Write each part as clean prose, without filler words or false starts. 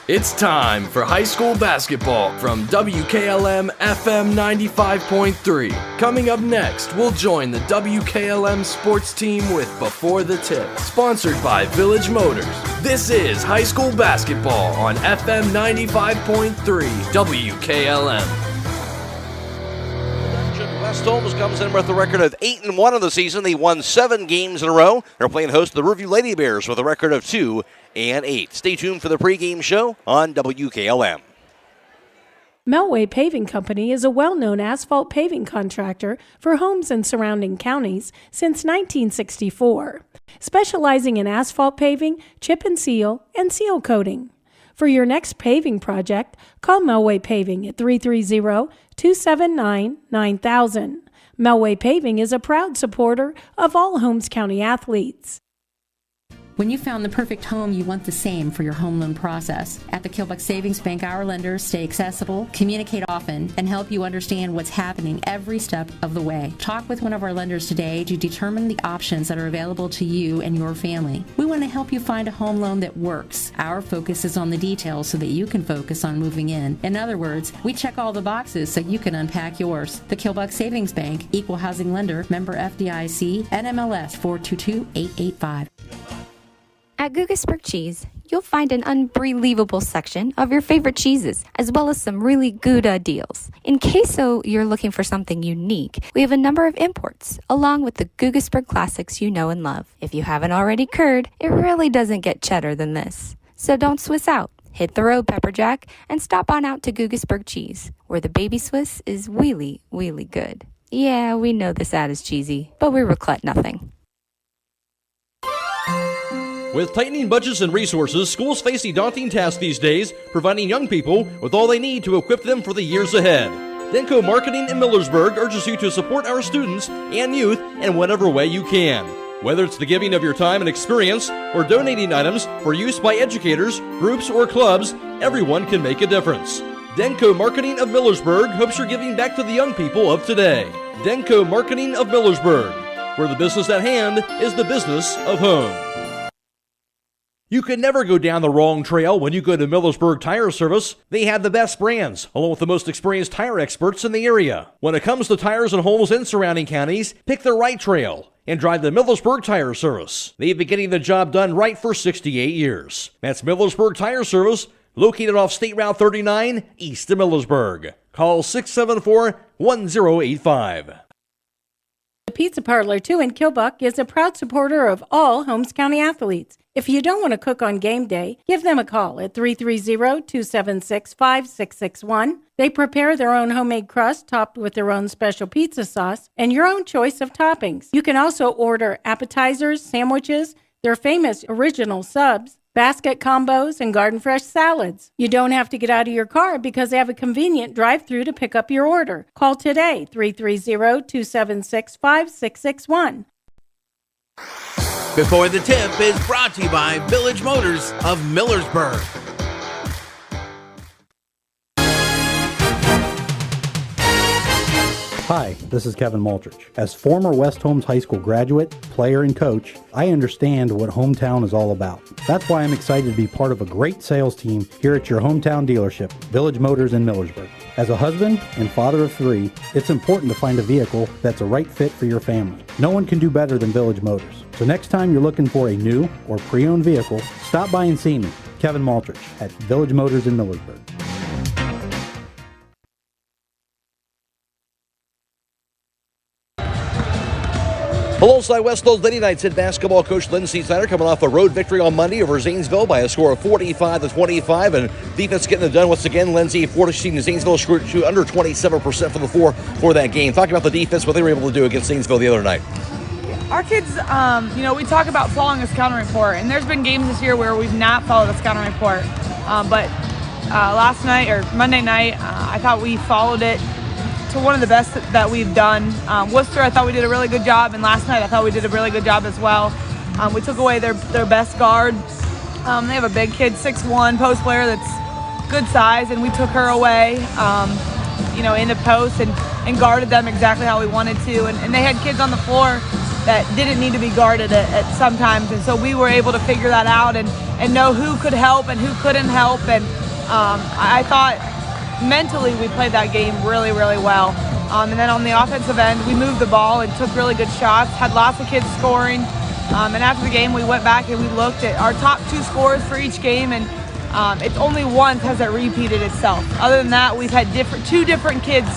It's time for high school basketball from WKLM-FM 95.3. Coming up next, we'll join the WKLM sports team with Before the Tip, sponsored by Village Motors. This is high school basketball on FM 95.3 WKLM. West Holmes comes in with a record of 8-1 of the season. They won 7 games in a row. They're playing host to the Riverview Lady Bears with a record of 2-8. Stay tuned for the pregame show on WKLM. Melway Paving Company is a well-known asphalt paving contractor for homes in surrounding counties since 1964, specializing in asphalt paving, chip and seal seal coating. For your next paving project, call Melway Paving at 330-279-9000. Melway Paving is a proud supporter of all Holmes County athletes. When you found the perfect home, you want the same for your home loan process. At the Kilbuck Savings Bank, our lenders stay accessible, communicate often, and help you understand what's happening every step of the way. Talk with one of our lenders today to determine the options that are available to you and your family. We want to help you find a home loan that works. Our focus is on the details so that you can focus on moving in. In other words, we check all the boxes so you can unpack yours. The Kilbuck Savings Bank, Equal Housing Lender, member FDIC, NMLS 422885. At Guggisberg Cheese, you'll find an unbelievable section of your favorite cheeses, as well as some really good deals. In case you're looking for something unique, we have a number of imports, along with the Guggisberg classics you know and love. If you haven't already curd, it really doesn't get cheddar than this. So don't Swiss out. Hit the road, Pepperjack, and stop on out to Guggisberg Cheese, where the baby Swiss is really, really good. Yeah, we know this ad is cheesy, but we regret nothing. With tightening budgets and resources, schools face a daunting task these days, providing young people with all they need to equip them for the years ahead. Denko Marketing in Millersburg urges you to support our students and youth in whatever way you can. Whether it's the giving of your time and experience or donating items for use by educators, groups, or clubs, everyone can make a difference. Denko Marketing of Millersburg hopes you're giving back to the young people of today. Denko Marketing of Millersburg, where the business at hand is the business of home. You can never go down the wrong trail when you go to Millersburg Tire Service. They have the best brands, along with the most experienced tire experts in the area. When it comes to tires in Holmes and surrounding counties, pick the right trail and drive the Millersburg Tire Service. They've been getting the job done right for 68 years. That's Millersburg Tire Service, located off State Route 39, east of Millersburg. Call 674-1085. The Pizza Parlor 2 in Kilbuck is a proud supporter of all Holmes County athletes. If you don't want to cook on game day, give them a call at 330-276-5661. They prepare their own homemade crust topped with their own special pizza sauce and your own choice of toppings. You can also order appetizers, sandwiches, their famous original subs, basket combos, and garden fresh salads. You don't have to get out of your car because they have a convenient drive-thru to pick up your order. Call today, 330-276-5661. Before the Tip is brought to you by Village Motors of Millersburg. Hi, this is Kevin Maltrich. As former West Holmes High School graduate, player, and coach, I understand what hometown is all about. That's why I'm excited to be part of a great sales team here at your hometown dealership, Village Motors in Millersburg. As a husband and father of 3, it's important to find a vehicle that's a right fit for your family. No one can do better than Village Motors. So next time you're looking for a new or pre-owned vehicle, stop by and see me, Kevin Maltrich, at Village Motors in Millersburg. Alongside West Holmes Lady Knights head basketball coach Lindsey Snyder coming off a road victory on Monday over Zanesville by a score of 45-25, and defense getting it done once again. Lindsey forcing Zanesville to under 27% from the floor for that game. Talking about the defense, what they were able to do against Zanesville the other night. Our kids, we talk about following a scouting report, and there's been games this year where we've not followed a scouting report. But last night or Monday night, I thought we followed it to one of the best that we've done. Worcester, I thought we did a really good job, and last night I thought we did a really good job as well. We took away their best guard. They have a big kid, 6'1", post player that's good size, and we took her away, in the post and guarded them exactly how we wanted to. And they had kids on the floor that didn't need to be guarded at some times, and so we were able to figure that out and and know who could help and who couldn't help. And I thought mentally we played that game really, really well. And then on the offensive end, we moved the ball and took really good shots, had lots of kids scoring. And after the game, we went back and we looked at our top 2 scores for each game, and it's only once has it repeated itself. Other than that, we've had two different kids,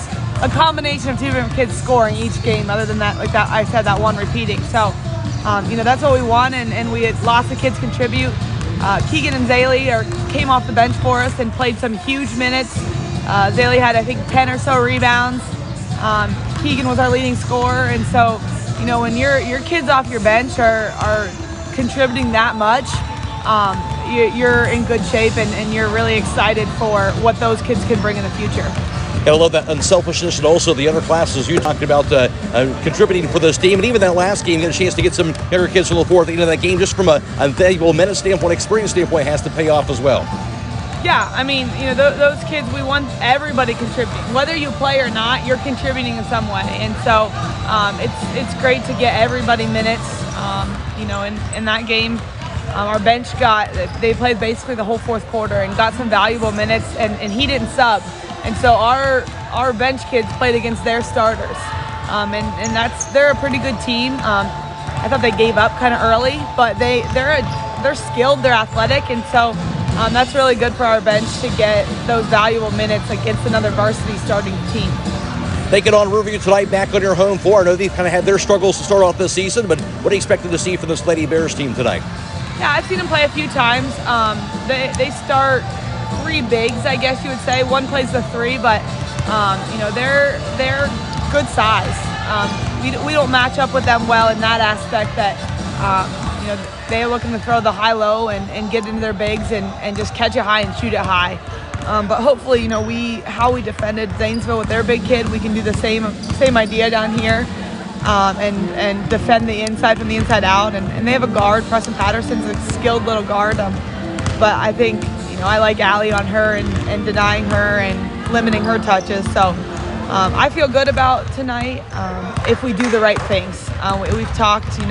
a combination of 2 different kids scoring each game. Other than that, like that, I said that one repeating. So, that's what we won, and we had lots of kids contribute. Keegan and Zaylee came off the bench for us and played some huge minutes. Zaylee had, I think, 10 or so rebounds. Keegan was our leading scorer, and so, when your kids off your bench are contributing that much, you're in good shape, and you're really excited for what those kids can bring in the future. And I love that unselfishness, and also the underclasses you talked about contributing for this team. And even that last game, you get a chance to get some younger kids to the floor at the end of that game, just from a valuable minute standpoint, experience standpoint, has to pay off as well. Yeah, I mean, those kids, we want everybody contributing. Whether you play or not, you're contributing in some way. And so it's great to get everybody minutes. In that game, our bench they played basically the whole fourth quarter and got some valuable minutes, and he didn't sub. And so our bench kids played against their starters. And they're a pretty good team. I thought they gave up kind of early, but they're skilled, they're athletic, and so that's really good for our bench to get those valuable minutes against another varsity starting team. Take it on Riverview tonight, back on your home floor. I know they've kind of had their struggles to start off this season, but what are you expecting to see from this Lady Bears team tonight? Yeah, I've seen them play a few times. They start 3 bigs, I guess you would say. One plays the 3, but they're good size. We don't match up with them well in that aspect. That they're looking to throw the high-low and get into their bigs and just catch it high and shoot it high. But hopefully, how we defended Zanesville with their big kid, we can do the same idea down here, and defend the inside from the inside out. And they have a guard, Preston Patterson's a skilled little guard. But I think I like Allie on her and denying her and limiting her touches. So I feel good about tonight if we do the right things. We've talked, we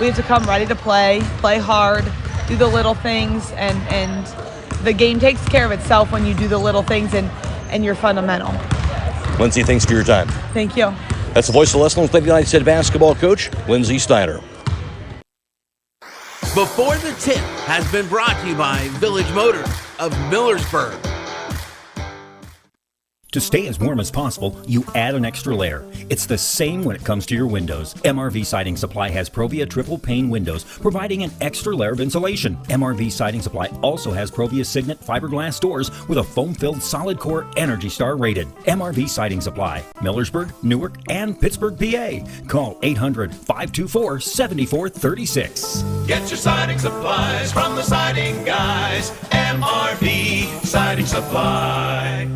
have to come ready to play hard, do the little things, and the game takes care of itself when you do the little things and you're fundamental. Lindsay, thanks for your time. Thank you. That's the voice of Westlands Lady United head basketball coach, Lindsay Steiner. Before the Tip has been brought to you by Village Motors of Millersburg. To stay as warm as possible, you add an extra layer. It's the same when it comes to your windows. MRV Siding Supply has Provia triple pane windows, providing an extra layer of insulation. MRV Siding Supply also has Provia Signet fiberglass doors with a foam-filled solid core Energy Star rated. MRV Siding Supply, Millersburg, Newark, and Pittsburgh, PA. Call 800-524-7436. Get your siding supplies from the siding guys. MRV Siding Supply.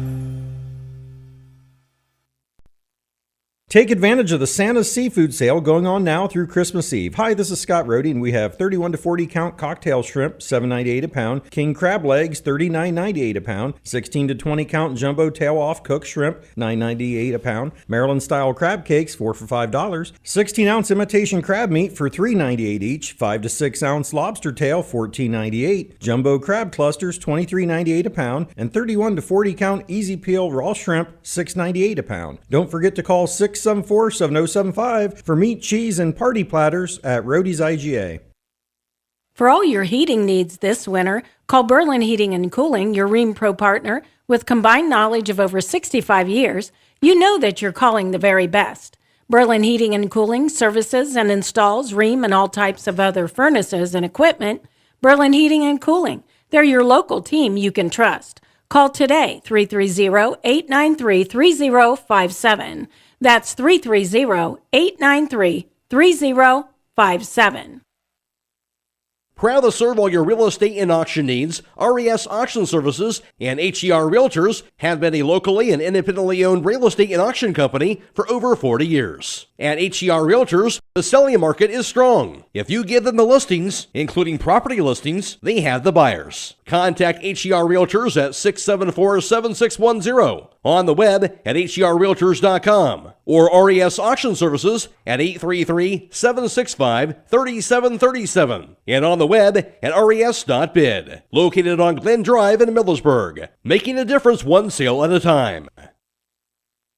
Take advantage of the Santa's Seafood Sale going on now through Christmas Eve. Hi, this is Scott Rohde, and we have 31 to 40 count cocktail shrimp, $7.98 a pound. King crab legs, $39.98 a pound. 16 to 20 count jumbo tail off cooked shrimp, $9.98 a pound. Maryland style crab cakes, 4 for $5. 16 ounce imitation crab meat for $3.98 each. 5 to 6 ounce lobster tail, $14.98. Jumbo crab clusters, $23.98 a pound. And 31 to 40 count easy peel raw shrimp, $6.98 a pound. Don't forget to call 674-7075 for meat, cheese, and party platters at Rohde's IGA. For all your heating needs this winter, call Berlin Heating and Cooling, your Rheem Pro partner. With combined knowledge of over 65 years, you know that you're calling the very best. Berlin Heating and Cooling services and installs Rheem and all types of other furnaces and equipment. Berlin Heating and Cooling, they're your local team you can trust. Call today, 330-893-3057. That's 330-893-3057. Proud to serve all your real estate and auction needs, RES Auction Services and HER Realtors have been a locally and independently owned real estate and auction company for over 40 years. At HER Realtors, the selling market is strong. If you give them the listings, including property listings, they have the buyers. Contact HER Realtors at 674-7610, on the web at herrealtors.com. or RES Auction Services at 833-765-3737 and on the web at res.bid. Located on Glen Drive in Millersburg, making a difference one sale at a time.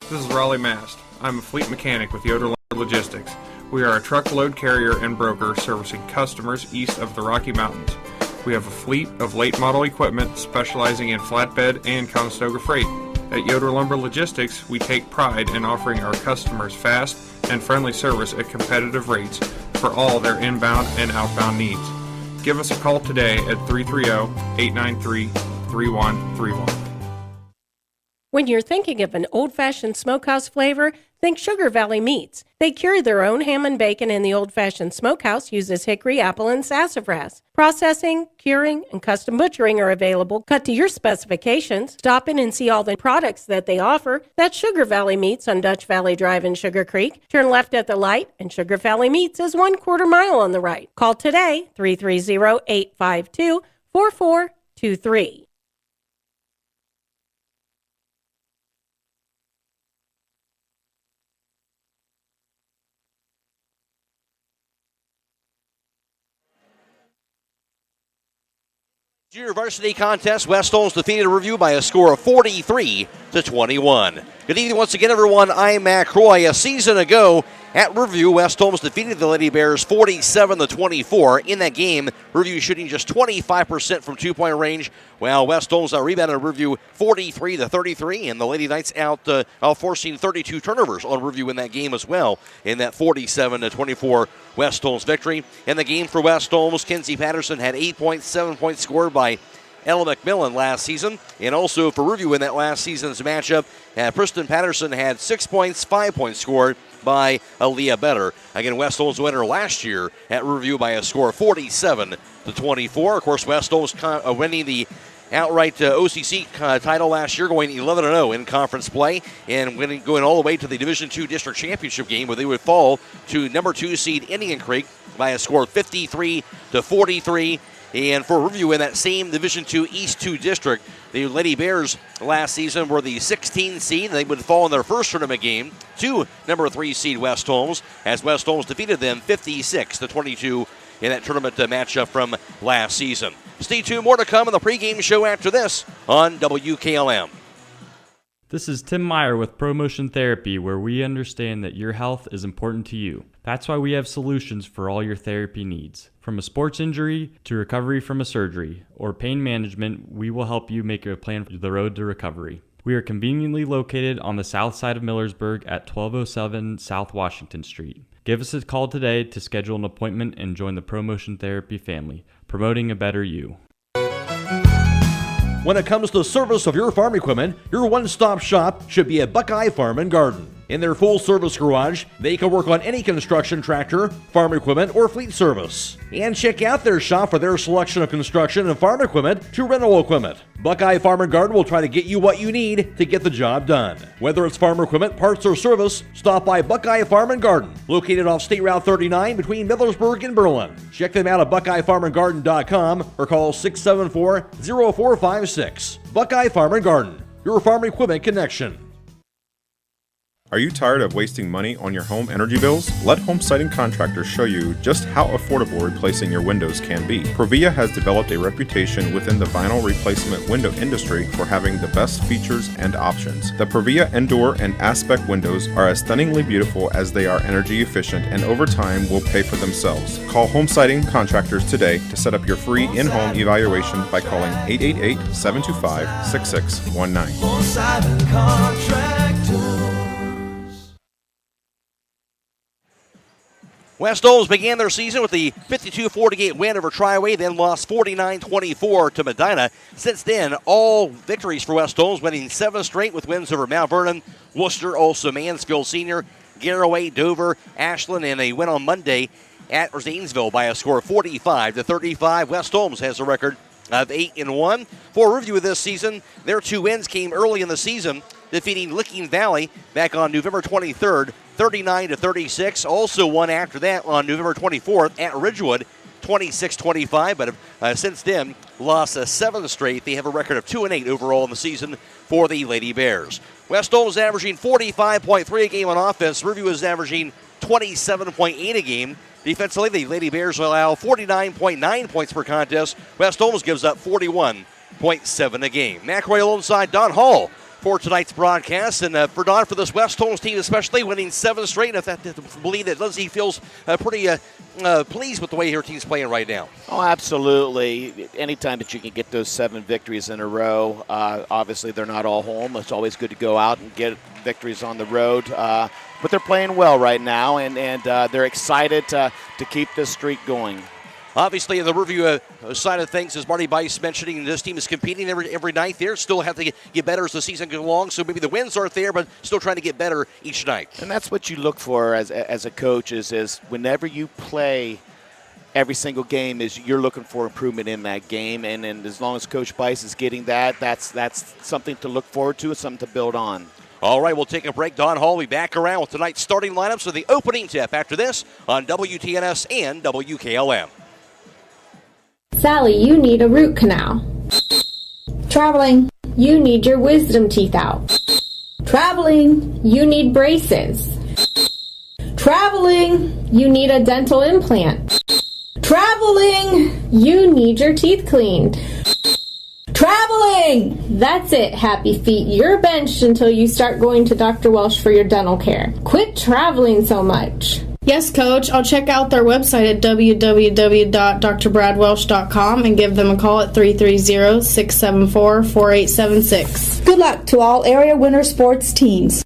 This is Raleigh Mast. I'm a fleet mechanic with Yoder Lumber Logistics. We are a truckload carrier and broker servicing customers east of the Rocky Mountains. We have a fleet of late model equipment specializing in flatbed and Conestoga freight. At Yoder Lumber Logistics, we take pride in offering our customers fast and friendly service at competitive rates for all their inbound and outbound needs. Give us a call today at 330-893-3131. When you're thinking of an old-fashioned smokehouse flavor, think Sugar Valley Meats. They cure their own ham and bacon, and the old-fashioned smokehouse uses hickory, apple, and sassafras. Processing, curing, and custom butchering are available, cut to your specifications. Stop in and see all the products that they offer. That's Sugar Valley Meats on Dutch Valley Drive in Sugar Creek. Turn left at the light, and Sugar Valley Meats is 1/4 mile on the right. Call today, 330-852-4423. Junior varsity contest, West Holmes defeated Riverview by a score of 43-21. Good evening once again, everyone. I'm Matt Croy. A season ago at Riverview, West Holmes defeated the Lady Bears 47-24. In that game, Riverview shooting just 25% from two-point range, while West Holmes rebounded Riverview 43-33, and the Lady Knights out forcing 32 turnovers on Riverview in that game as well, in that 47-24 West Holmes victory. In the game for West Holmes, Kenzie Patterson had 8 points, 7 points scored by Ella McMillan last season. And also for Riverview in that last season's matchup, Preston Patterson had 6 points, 5 points scored by Aaliyah Better. Again, West Holmes winner last year at Riverview by a score of 47-24. Of course, West Holmes winning the outright OCC title last year, going 11-0 in conference play, and going all the way to the Division II District Championship game, where they would fall to number 2 seed Indian Creek by a score of 53-43. And for Riverview in that same Division II East 2 district, the Lady Bears last season were the 16 seed. They would fall in their first tournament game to number 3 seed West Holmes, as West Holmes defeated them 56-22 in that tournament matchup from last season. Stay tuned, more to come on the pregame show after this on WKLM. This is Tim Meyer with ProMotion Therapy, where we understand that your health is important to you. That's why we have solutions for all your therapy needs. From a sports injury to recovery from a surgery or pain management, we will help you make a plan for the road to recovery. We are conveniently located on the south side of Millersburg at 1207 South Washington Street. Give us a call today to schedule an appointment and join the ProMotion Therapy family, promoting a better you. When it comes to service of your farm equipment, your one-stop shop should be at Buckeye Farm and Garden. In their full-service garage, they can work on any construction tractor, farm equipment, or fleet service. And check out their shop for their selection of construction and farm equipment to rental equipment. Buckeye Farm and Garden will try to get you what you need to get the job done. Whether it's farm equipment, parts, or service, stop by Buckeye Farm and Garden, located off State Route 39 between Millersburg and Berlin. Check them out at BuckeyeFarmandGarden.com or call 674-0456. Buckeye Farm and Garden, your farm equipment connection. Are you tired of wasting money on your home energy bills? Let Home Siding Contractors show you just how affordable replacing your windows can be. Provia has developed a reputation within the vinyl replacement window industry for having the best features and options. The Provia Endure and Aspect windows are as stunningly beautiful as they are energy efficient, and over time will pay for themselves. Call Home Siding Contractors today to set up your free in-home evaluation by calling 888-725-6619. Home Siding Contractors. West Holmes began their season with the 52-48 win over Triway, then lost 49-24 to Medina. Since then, all victories for West Holmes, winning 7 straight with wins over Mount Vernon, Worcester, also Mansfield Senior, Garraway, Dover, Ashland, and a win on Monday at Zanesville by a score of 45-35. West Holmes has a record of 8-1. For review of this season, their 2 wins came early in the season, defeating Licking Valley back on November 23rd, 39-36. Also one after that on November 24th at Ridgewood, 26-25, but since then lost 7 straight. They have a record of 2-8 overall in the season for the Lady Bears. West Holmes averaging 45.3 a game on offense. Riverview is averaging 27.8 a game. Defensively, the Lady Bears allow 49.9 points per contest. West Holmes gives up 41.7 a game. McRoy alongside Don Hall for tonight's broadcast. And for Don, for this West Holmes team especially, winning 7 straight, and I believe that Lindsay feels pretty pleased with the way her team's playing right now. Oh, absolutely. Anytime that you can get those 7 victories in a row, obviously they're not all home. It's always good to go out and get victories on the road. But they're playing well right now, and they're excited to keep this streak going. Obviously, in the Riverview side of things, as Marty Bice mentioning, this team is competing every night there. Still have to get better as the season goes along, so maybe the wins aren't there, but still trying to get better each night. And that's what you look for as a coach is whenever you play every single game is you're looking for improvement in that game. And as long as Coach Bice is getting that, that's something to look forward to and something to build on. All right, we'll take a break. Don Hall will be back around with tonight's starting lineups with the opening tip after this on WTNS and WKLM. Sally, you need a root canal. Traveling, you need your wisdom teeth out. Traveling, you need braces. Traveling, you need a dental implant. Traveling, you need your teeth cleaned. Traveling! That's it, happy feet. You're benched until you start going to Dr. Welsh for your dental care. Quit traveling so much. Yes, Coach. I'll check out their website at www.drbradwelsh.com and give them a call at 330-674-4876. Good luck to all area winter sports teams.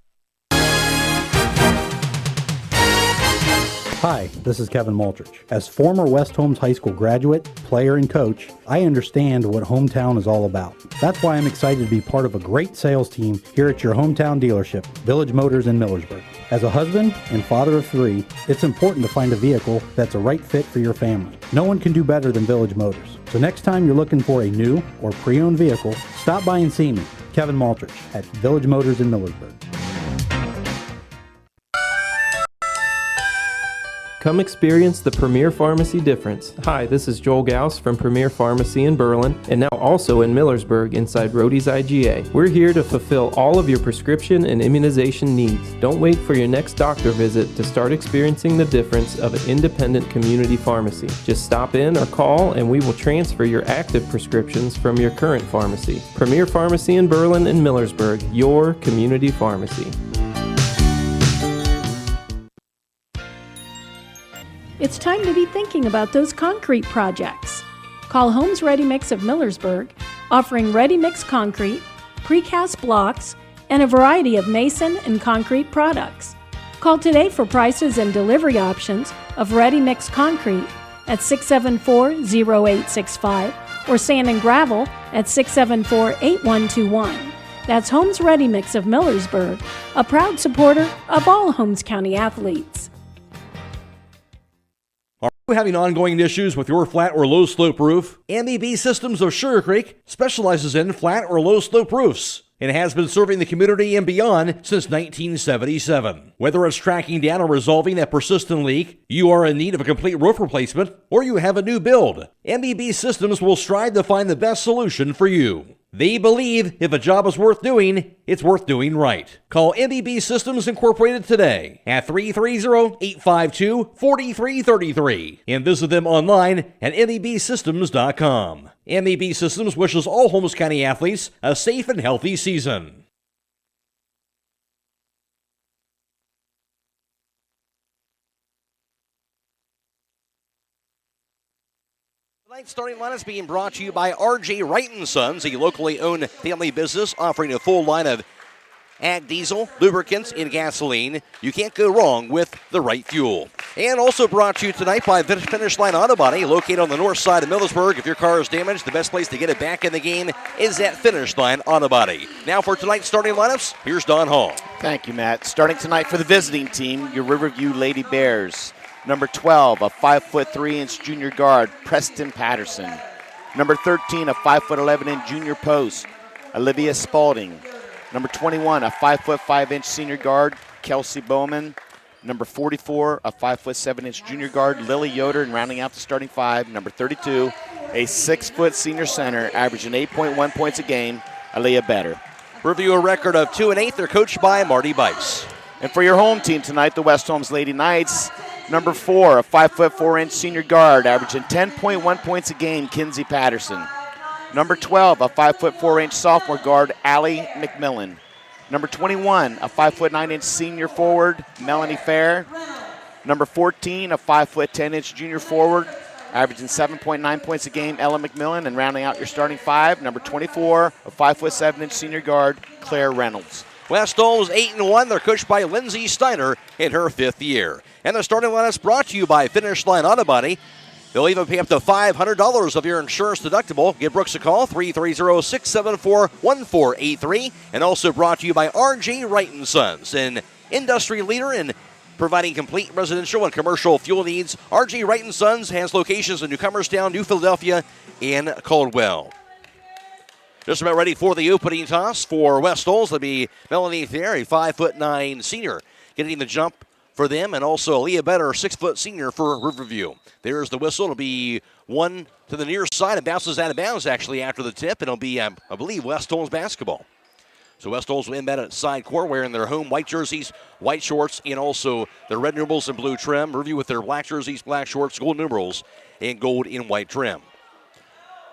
Hi, this is Kevin Multrich. As former West Holmes High School graduate, player, and coach, I understand what hometown is all about. That's why I'm excited to be part of a great sales team here at your hometown dealership, Village Motors in Millersburg. As a husband and father of 3, it's important to find a vehicle that's a right fit for your family. No one can do better than Village Motors. So next time you're looking for a new or pre-owned vehicle, stop by and see me, Kevin Multrich, at Village Motors in Millersburg. Come experience the Premier Pharmacy difference. Hi, this is Joel Gauss from Premier Pharmacy in Berlin and now also in Millersburg inside Rody's IGA. We're here to fulfill all of your prescription and immunization needs. Don't wait for your next doctor visit to start experiencing the difference of an independent community pharmacy. Just stop in or call and we will transfer your active prescriptions from your current pharmacy. Premier Pharmacy in Berlin and Millersburg, your community pharmacy. It's time to be thinking about those concrete projects. Call Holmes Ready Mix of Millersburg, offering ready mix concrete, precast blocks, and a variety of mason and concrete products. Call today for prices and delivery options of ready mix concrete at 674-0865 or sand and gravel at 674-8121. That's Holmes Ready Mix of Millersburg, a proud supporter of all Holmes County athletes. Are you having ongoing issues with your flat or low slope roof? MEB Systems of Sugar Creek specializes in flat or low slope roofs and has been serving the community and beyond since 1977. Whether it's tracking down or resolving a persistent leak, you are in need of a complete roof replacement, or you have a new build, MEB Systems will strive to find the best solution for you. They believe if a job is worth doing, it's worth doing right. Call MEB Systems Incorporated today at 330-852-4333 and visit them online at mebsystems.com. MEB Systems wishes all Holmes County athletes a safe and healthy season. Tonight's starting line is being brought to you by R.J. Wright & Sons, a locally owned family business offering a full line of ag diesel, lubricants, and gasoline. You can't go wrong with the right fuel. And also brought to you tonight by Finish Line Auto Body, located on the north side of Millersburg. If your car is damaged, the best place to get it back in the game is at Finish Line Auto Body. Now for tonight's starting lineups, here's Don Hall. Thank you, Matt. Starting tonight for the visiting team, your Riverview Lady Bears. Number 12, a 5'3" junior guard, Preston Patterson. Number 13, a 5'11" junior post, Olivia Spalding. Number 21, a 5'5" senior guard, Kelsey Bowman. Number 44, a 5'7" junior guard, Lily Yoder, and rounding out the starting five, number 32, a 6' senior center, averaging 8.1 points a game, Aaliyah Better. Review a record of 2-8. They're coached by Marty Bice. And for your home team tonight, the West Holmes Lady Knights, number 4, a 5'4" senior guard, averaging 10.1 points a game, Kinsey Patterson. Number 12, a 5'4" sophomore guard, Allie McMillan. Number 21, a 5'9" senior forward, Melanie Fair. Number 14, a 5'10" junior forward, averaging 7.9 points a game, Ella McMillan. And rounding out your starting five, number 24, a 5'7" senior guard, Claire Reynolds. West Holmes 8-1. They're coached by Lindsay Steiner in her 5th year. And the starting line is brought to you by Finish Line Auto Body. They'll even pay up to $500 of your insurance deductible. Give Brooks a call, 330-674-1483. And also brought to you by R.J. Wright & Sons, an industry leader in providing complete residential and commercial fuel needs. R.J. Wright & Sons has locations in New Comerstown, New Philadelphia, and Caldwell. Just about ready for the opening toss for West Holmes. That'll be Melanie Thayer, a 5'9" senior, getting the jump for them, and also Leah Better, 6' senior for Riverview. There's the whistle. It'll be one to the near side. It bounces out of bounds, actually, after the tip. It'll be, I believe, West Holmes basketball. So West Holmes will inbound at side court, wearing their home white jerseys, white shorts, and also their red numerals and blue trim. Riverview with their black jerseys, black shorts, gold numerals, and gold and white trim.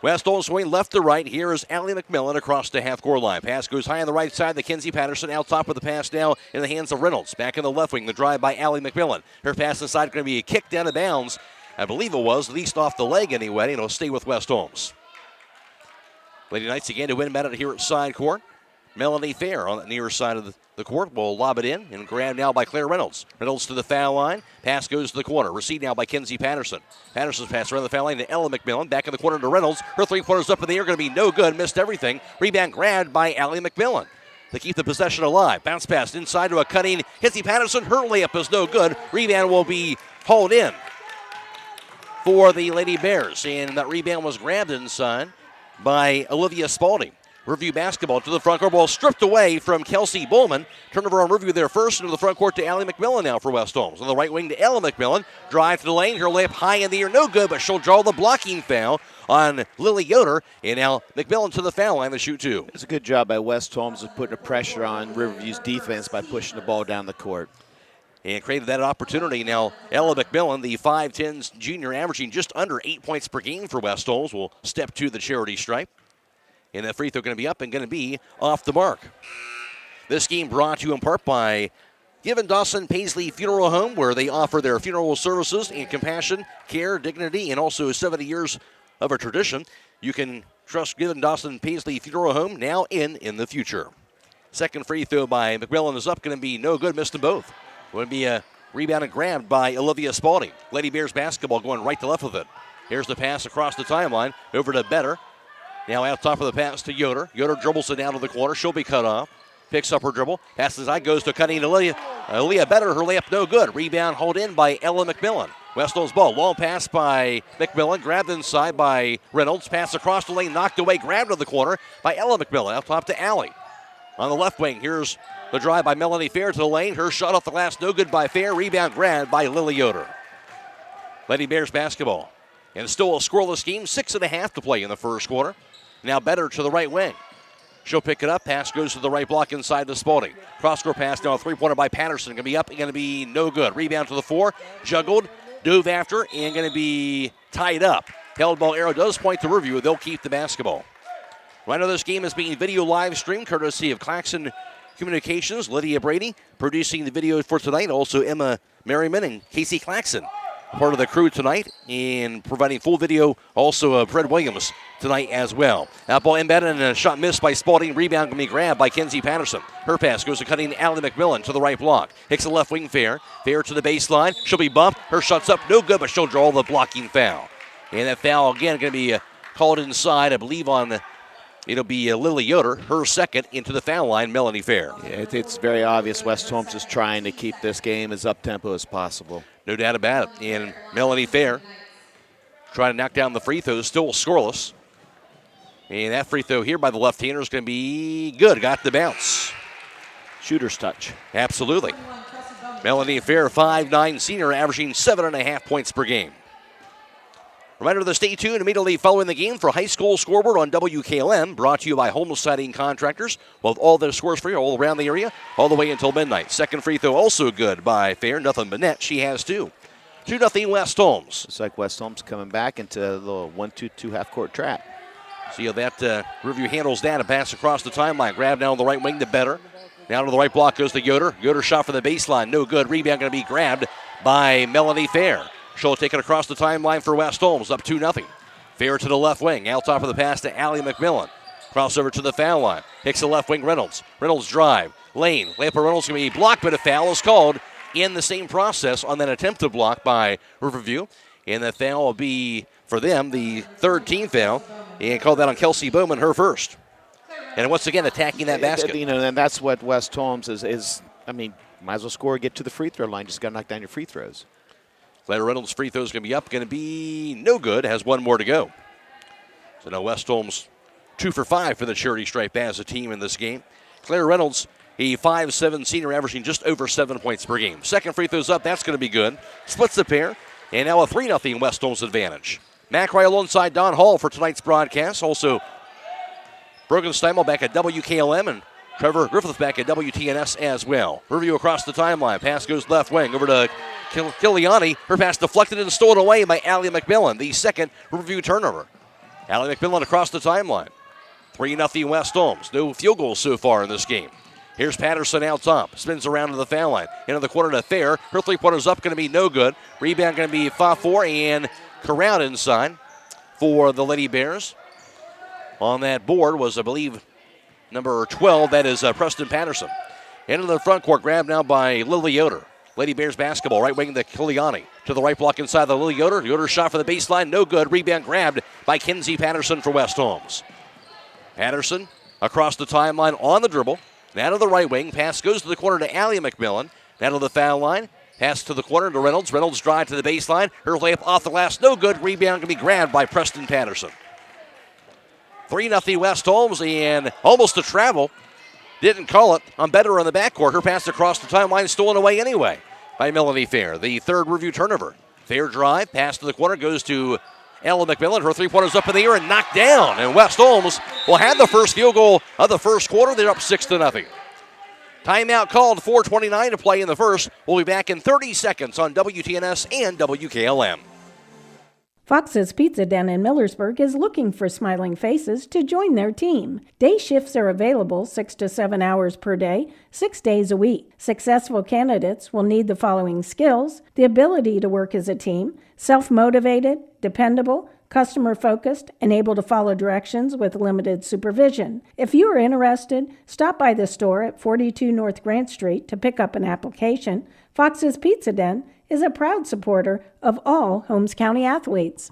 West Holmes swing left to right. Here is Allie McMillan across the half-court line. Pass goes high on the right side. The Kinsey Patterson out top with the pass now in the hands of Reynolds. Back in the left wing, the drive by Allie McMillan. Her pass inside going to be a kick down of bounds. I believe it was, at least off the leg anyway, and it'll stay with West Holmes. Lady Knights again to win about it here at side court. Melanie Fair on the near side of the court will lob it in and grab now by Claire Reynolds. Reynolds to the foul line. Pass goes to the corner. Received now by Kinsey Patterson. Patterson's pass around the foul line to Ella McMillan. Back in the corner to Reynolds. Her three-pointers up in the air, going to be no good. Missed everything. Rebound grabbed by Allie McMillan to keep the possession alive. Bounce pass inside to a cutting Kinsey Patterson. Her layup is no good. Rebound will be hauled in for the Lady Bears. And that rebound was grabbed inside by Olivia Spalding. Riverview basketball to the front court. Ball stripped away from Kelsey Bowman. Turnover on Riverview there first. Into the front court to Allie McMillan now for West Holmes. On the right wing to Ella McMillan. Drive to the lane. Her layup high in the air. No good, but she'll draw the blocking foul on Lily Yoder. And now McMillan to the foul line to shoot two. It's a good job by West Holmes of putting a pressure on Riverview's defense by pushing the ball down the court. And created that opportunity. Now Ella McMillan, the 5'10" junior, averaging just under 8 points per game for West Holmes, will step to the charity stripe. And that free throw going to be up and going to be off the mark. This game brought to you in part by Given Dawson Paisley Funeral Home, where they offer their funeral services and compassion, care, dignity, and also 70 years of a tradition. You can trust Given Dawson Paisley Funeral Home now in the future. Second free throw by McMillan is up, going to be no good, missed them both. Going to be a rebound and grabbed by Olivia Spalding. Lady Bears basketball going right to left with it. Here's the pass across the timeline over to Better. Now out top of the pass to Yoder. Yoder dribbles it down to the corner. She'll be cut off. Picks up her dribble. Passes inside, goes to cutting Aaliyah Better. Her layup no good. Rebound hauled in by Ella McMillan. West Holmes ball. Long pass by McMillan. Grabbed inside by Reynolds. Pass across the lane. Knocked away. Grabbed to the corner by Ella McMillan. Out top to Allie. On the left wing, here's the drive by Melanie Fair to the lane. Her shot off the glass. No good by Fair. Rebound grabbed by Lily Yoder. Lady Bears basketball. And still a scoreless game. 6.5 to play in the first quarter. Now Better to the right wing. She'll pick it up. Pass goes to the right block inside the Spalding. Cross-court pass now, a three-pointer by Patterson. Going to be up and going to be no good. Rebound to the four. Juggled. Dove after and going to be tied up. Held ball arrow does point to Riverview. They'll keep the basketball. Right now this game is being video live streamed courtesy of Claxon Communications. Lydia Brady producing the video for tonight. Also Emma Merriman and Casey Claxon, part of the crew tonight, and providing full video also of Fred Williams tonight as well. That ball embedded and a shot missed by Spalding. Rebound can be grabbed by Kinsey Patterson. Her pass goes to cutting Allie McMillan to the right block. Hicks the left wing Fair. Fair to the baseline. She'll be bumped. Her shot's up. No good, but she'll draw the blocking foul. And that foul again going to be called inside, I believe, on it'll be Lily Yoder, her second, into the foul line, Melanie Fair. Yeah, it's very obvious West Holmes is trying to keep this game as up-tempo as possible. No doubt about it. And Melanie Fair trying to knock down the free throws, still scoreless. And that free throw here by the left-hander is going to be good. Got the bounce. Shooter's touch. Absolutely. Melanie Fair, 5'9", senior, averaging 7.5 points per game. Reminder to stay tuned immediately following the game for high school scoreboard on WKLM, brought to you by Holmes Siding Contractors. We'll have all their scores for you all around the area, all the way until midnight. Second free throw also good by Fair, nothing but net. She has two. 2-0 West Holmes. Looks like West Holmes coming back into a little 1-2-2 half-court trap. See how that Riverview handles that. A pass across the timeline. Grab down on the right wing to Better. Now to the right block goes to Yoder. Yoder shot from the baseline. No good. Rebound going to be grabbed by Melanie Fair. She'll take it across the timeline for West Holmes. Up 2-0. Fair to the left wing. Out top of the pass to Allie McMillan. Crossover to the foul line. Hicks the left wing Reynolds. Reynolds drive. Lane. Lamper Reynolds going to be blocked, but a foul is called in the same process on that attempt to block by Riverview. And the foul will be, for them, the third team foul. And called that on Kelsey Bowman, her first. And once again, attacking that basket. You know, and that's what West Holmes is. I mean, might as well score, get to the free throw line. Just got to knock down your free throws. Claire Reynolds' free throw is going to be up. Going to be no good. Has one more to go. So now West Holmes 2 for 5 for the charity stripe as a team in this game. Claire Reynolds, a 5'7" senior, averaging just over 7 points per game. Second free throw's up. That's going to be good. Splits the pair. And now a 3-0 West Holmes advantage. Matt Ryle alongside Don Hall for tonight's broadcast. Also, Brogan Steinmal back at WKLM and Trevor Griffith back at WTNS as well. Riverview across the timeline. Pass goes left wing over to Kiliani. Her pass deflected and stolen away by Allie McMillan. The second Riverview turnover. Allie McMillan across the timeline. 3-0 West Holmes. No field goals so far in this game. Here's Patterson out top. Spins around to the foul line. Into the corner to Fair. Her three-pointer's up, going to be no good. Rebound going to be 5-4 and Corral inside for the Lady Bears. On that board was, I believe, number 12. That is Preston Patterson. Into the front court. Grabbed now by Lily Yoder. Lady Bears basketball. Right wing to Kiliani. To the right block inside the Lily Yoder. Yoder shot for the baseline. No good. Rebound grabbed by Kinsey Patterson for West Holmes. Patterson across the timeline on the dribble. Now to the right wing. Pass goes to the corner to Allie McMillan. Now to the foul line. Pass to the corner to Reynolds. Reynolds drive to the baseline. Her layup off the glass. No good. Rebound can be grabbed by Preston Patterson. 3-0 West Holmes and almost a travel. Didn't call it on Better on the backcourt. Her pass across the timeline stolen away anyway by Melanie Fair. The third Review turnover. Fair drive. Pass to the corner goes to Ella McMillan. Her three-pointer's up in the air and knocked down. And West Holmes will have the first field goal of the first quarter. They're up 6-0. Timeout called, 4:29 to play in the first. We'll be back in 30 seconds on WTNS and WKLM. Fox's Pizza Den in Millersburg is looking for smiling faces to join their team. Day shifts are available 6 to 7 hours per day, 6 days a week. Successful candidates will need the following skills: the ability to work as a team, self-motivated, dependable, customer-focused, and able to follow directions with limited supervision. If you are interested, stop by the store at 42 North Grant Street to pick up an application. Fox's Pizza Den is a proud supporter of all Holmes County athletes.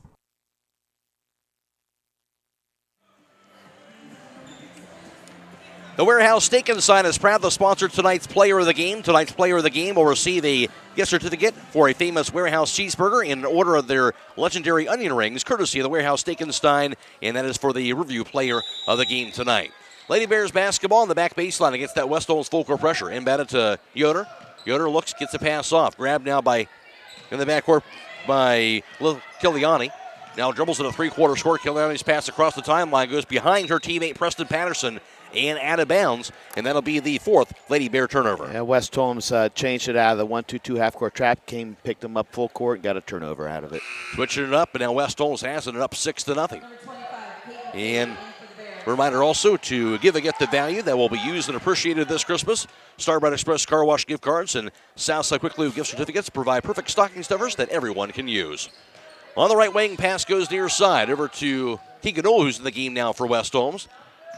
The Warehouse Steak and Sign is proud to sponsor tonight's Player of the Game. Tonight's Player of the Game will receive a gift certificate for a famous Warehouse cheeseburger in order of their legendary onion rings, courtesy of the Warehouse Steak and Sign, and that is for the Review Player of the Game tonight. Lady Bears basketball on the back baseline against that West Holmes full court pressure. Inbounded to Yoder. Yoder looks, gets a pass off. Grabbed now in the backcourt by Kiliani. Now dribbles in a three-quarter score. Kiliani's pass across the timeline goes behind her teammate Preston Patterson and out of bounds, and that'll be the fourth Lady Bear turnover. Yeah, West Holmes changed it out of the 1-2-2 half-court trap, picked them up full court, and got a turnover out of it. Switching it up, and now West Holmes has it up 6-0. And a reminder also to give a gift of value that will be used and appreciated this Christmas. Starbright Express Car Wash gift cards and Southside Quick Lube gift certificates provide perfect stocking stuffers that everyone can use. On the right wing, pass goes near side over to Keegan Ohl, who's in the game now for West Holmes.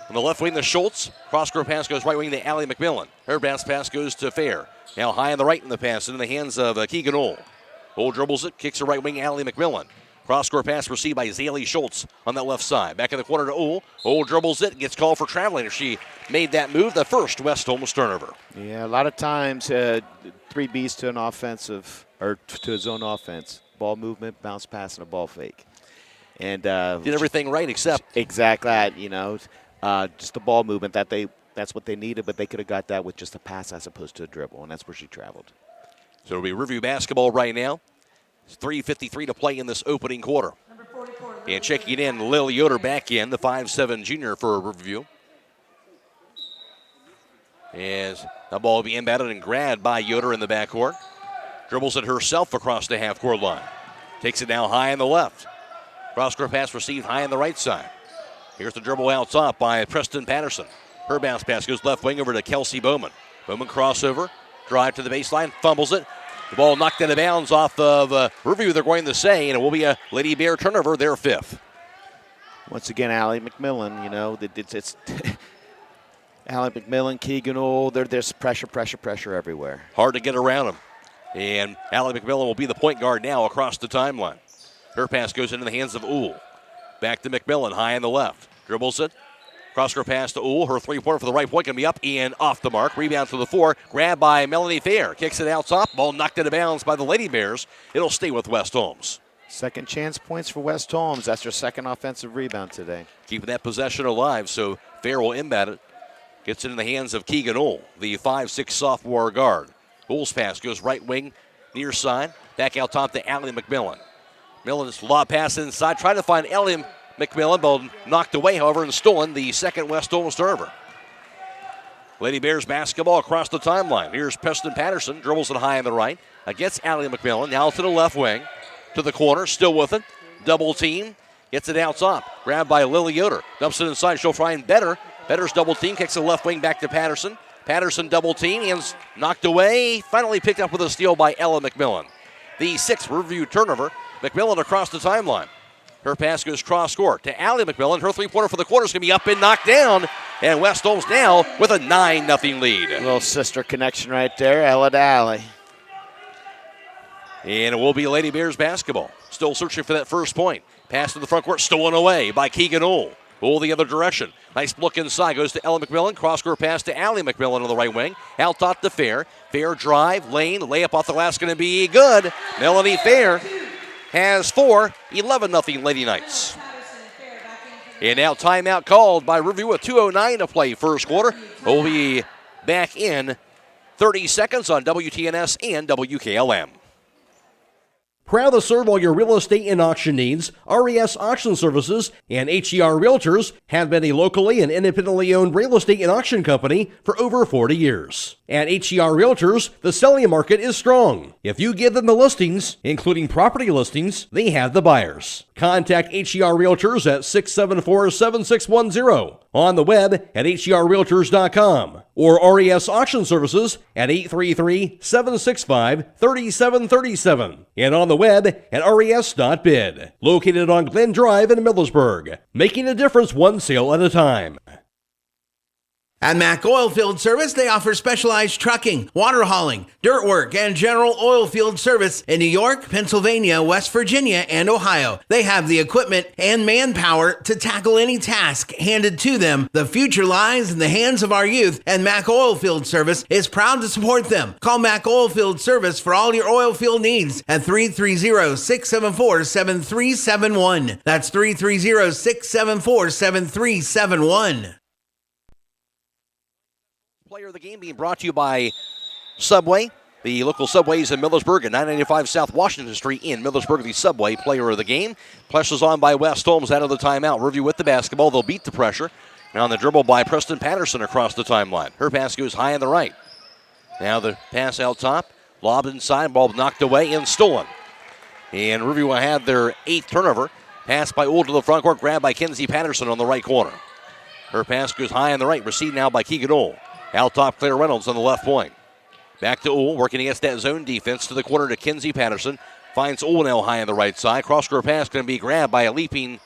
On the left wing, the Schultz. Cross-court pass goes right wing to Allie McMillan. Her bounce pass goes to Fair. Now high on the right in the pass into the hands of Keegan Ohl. Ohl dribbles it, kicks her right wing, Allie McMillan. Cross-court pass received by Zaylee Schultz on that left side. Back in the corner to Ohl. Ohl dribbles it, gets called for traveling. She made that move, the first West Holmes turnover. Yeah, a lot of times 3 Bs to an offensive, or to a zone offense. Ball movement, bounce pass, and a ball fake. And did everything right except. Exactly that, just the ball movement that's what they needed, but they could have got that with just a pass as opposed to a dribble, and that's where she traveled. So it'll be Riverview basketball right now. 3:53 to play in this opening quarter. And checking it in, Lil Yoder back in, the 5'7" junior for Riverview. As the ball will be inbounded and grabbed by Yoder in the backcourt. Dribbles it herself across the half-court line. Takes it now high on the left. Cross-court pass received high on the right side. Here's the dribble out top by Preston Patterson. Her bounce pass goes left wing over to Kelsey Bowman. Bowman crossover, drive to the baseline, fumbles it. The ball knocked out of bounds off of Riverview, they're going to say, and it will be a Lady Bear turnover, their 5th. Once again, Allie McMillan, it's Allie McMillan, Keegan, there's pressure everywhere. Hard to get around them. And Allie McMillan will be the point guard now across the timeline. Her pass goes into the hands of Uhl. Back to McMillan, high on the left. Dribbles it. Cross-court pass to Uhl. Her three-pointer for the right point can be up and off the mark. Rebound to the 4. Grabbed by Melanie Fair. Kicks it out top. Ball knocked out of bounds by the Lady Bears. It'll stay with West Holmes. Second chance points for West Holmes. That's their second offensive rebound today. Keeping that possession alive, so Fair will inbound it. Gets it in the hands of Keegan Uhl, the 5'6" sophomore guard. Uhl's pass goes right wing, near side. Back out top to Allie McMillan. Millen's lob pass inside. Trying to find Allie McMillan, ball knocked away, however, and stolen, the second West Holmes turnover. Lady Bears basketball across the timeline. Here's Preston Patterson, dribbles it high on the right. Against Allie McMillan, now to the left wing, to the corner, still with it. Double team, gets it out top. Grabbed by Lily Yoder, dumps it inside, she'll find Better. Better's double team, kicks the left wing back to Patterson. Patterson double team, and knocked away. Finally picked up with a steal by Ella McMillan. The 6th Riverview turnover. McMillan across the timeline. Her pass goes cross-court to Allie McMillan. Her three-pointer for the quarter is going to be up and knocked down. And West Holmes now with a 9-0 lead. A little sister connection right there, Ella to Allie. And it will be Lady Bears basketball. Still searching for that first point. Pass to the front court, stolen away by Keegan Uhl. Uhl the other direction. Nice look inside. Goes to Ella McMillan. Cross-court pass to Allie McMillan on the right wing. Out top to Fair. Fair drive, lane, layup off the glass going to be good. Melanie Fair has 4, 11-0 Lady Knights. And now timeout called by Riverview with 2:09 to play first quarter. We'll be back in 30 seconds on WTNS and WKLM. Proud to serve all your real estate and auction needs, RES Auction Services and HER Realtors have been a locally and independently owned real estate and auction company for over 40 years. At HER Realtors, the selling market is strong. If you give them the listings, including property listings, they have the buyers. Contact HER Realtors at 674-7610, on the web at herrealtors.com, or RES Auction Services at 833-765-3737, and on the web at res.bid. Located on Glen Drive in Millersburg, making a difference one sale at a time. At Mack Oilfield Service, they offer specialized trucking, water hauling, dirt work, and general oil field service in New York, Pennsylvania, West Virginia, and Ohio. They have the equipment and manpower to tackle any task handed to them. The future lies in the hands of our youth, and Mack Oilfield Service is proud to support them. Call Mack Oilfield Service for all your oil field needs at 330-674-7371. That's 330-674-7371. Player of the game being brought to you by Subway. The local Subways in Millersburg and 995 South Washington Street in Millersburg. The Subway player of the game. Pressure's on by West Holmes out of the timeout. Riverview with the basketball. They'll beat the pressure. Now on the dribble by Preston Patterson across the timeline. Her pass goes high on the right. Now the pass out top. Lobbed inside. Ball knocked away and stolen. And Riverview will have their 8th turnover. Pass by Uhl to the front court. Grabbed by Kenzie Patterson on the right corner. Her pass goes high on the right. Received now by Keegan Uhl. Out top, Claire Reynolds on the left point. Back to Uhl, working against that zone defense to the corner to Kenzie Patterson. Finds Uhl now high on the right side. Cross-court pass going to be grabbed by a leaping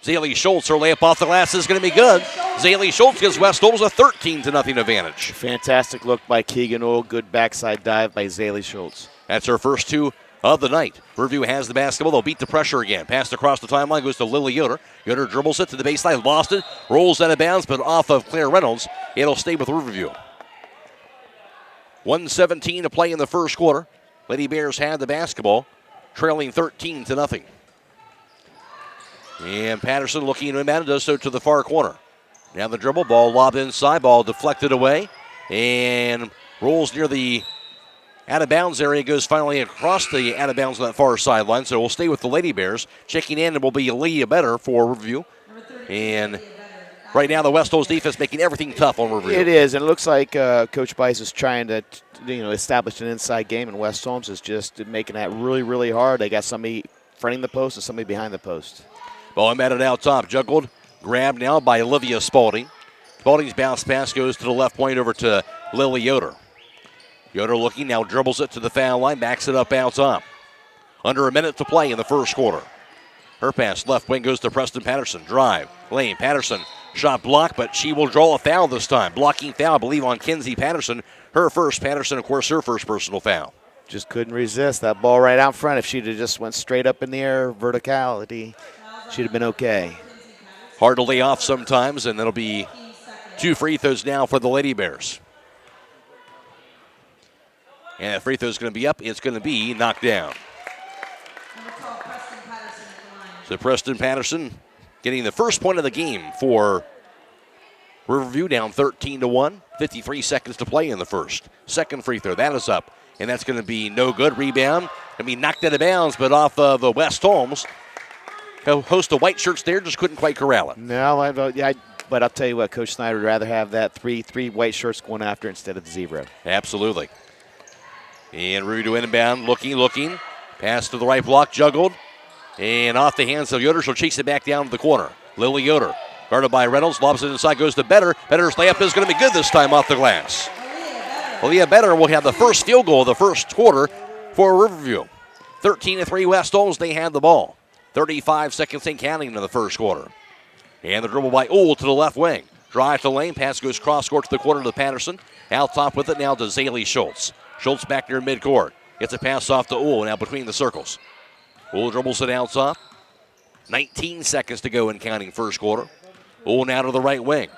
Zaylee Schultz. Her layup off the glass is going to be good. Zaylee Schultz gives West Holmes a 13-0 advantage. Fantastic look by Keegan Uhl. Good backside dive by Zaylee Schultz. That's her first 2 of the night. Riverview has the basketball. They'll beat the pressure again. Passed across the timeline goes to Lily Yoder. Yoder dribbles it to the baseline, lost it, rolls out of bounds, but off of Claire Reynolds. It'll stay with Riverview. 1:17 to play in the first quarter. Lady Bears had the basketball, trailing 13-0. And Patterson looking to inbound, does so to the far corner. Now the dribble, ball lobbed inside, ball deflected away, and rolls near the Out of bounds area goes finally across the out of bounds on that far sideline. So we'll stay with the Lady Bears. Checking in will be Leah Better for Riverview. And right now the West Holmes defense making everything tough on Riverview. It is, and it looks like Coach Bice is trying to establish an inside game, and West Holmes is just making that really, really hard. They got somebody fronting the post and somebody behind the post. Ball batted out top, juggled, grabbed now by Olivia Spalding. Spalding's bounce pass goes to the left point over to Lily Yoder. Yoder looking, now dribbles it to the foul line, backs it up out top. Under a minute to play in the first quarter. Her pass left wing goes to Preston Patterson. Drive, lane, Patterson, shot blocked, but she will draw a foul this time. Blocking foul, I believe, on Kinsey Patterson. Her first, Patterson, of course, her first personal foul. Just couldn't resist that ball right out front. If she'd have just went straight up in the air, verticality, she'd have been okay. Hard to lay off sometimes, and that'll be 2 free throws now for the Lady Bears. And that free throw is going to be up. It's going to be knocked down. So Preston Patterson getting the first point of the game for Riverview, down 13-1. 53 seconds to play in the first. Second free throw, that is up. And that's going to be no good. Rebound. Going to be knocked out of bounds, but off of West Holmes. A host of white shirts there, just couldn't quite corral it. No, but I'll tell you what, Coach Snyder would rather have that three white shirts going after instead of the zero. Absolutely. And Rudy to inbound, looking. Pass to the right block, juggled. And off the hands of Yoder, she'll chase it back down to the corner. Lily Yoder, guarded by Reynolds, lobs it inside, goes to Better. Better's layup is going to be good this time off the glass. Leah Better will have the first field goal of the first quarter for Riverview. 13-3 West Holmes, they had the ball. 35 seconds in counting in the first quarter. And the dribble by Ohl to the left wing. Drive to lane, pass goes cross-court to the corner to Patterson. Out top with it now to Zaylee Schultz. Schultz back near midcourt. Gets a pass off to Ohl, now between the circles. Ohl dribbles it out top. 19 seconds to go in counting first quarter. Ohl now to the right wing.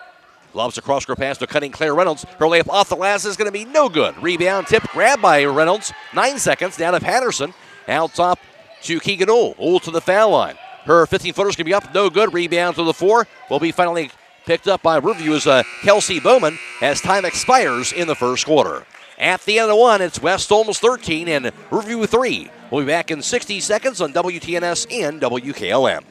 Lobs a cross-court pass to cutting Claire Reynolds. Her layup off the glass is going to be no good. Rebound tip, grab by Reynolds. 9 seconds, down to Patterson. Out top to Keegan Ohl. Ohl to the foul line. Her 15-footer's going to be up, no good. Rebound to the 4. Will be finally picked up by Riverview as Kelsey Bowman as time expires in the first quarter. At the end of 1, it's West Holmes 13 and Riverview 3. We'll be back in 60 seconds on WTNS and WKLM.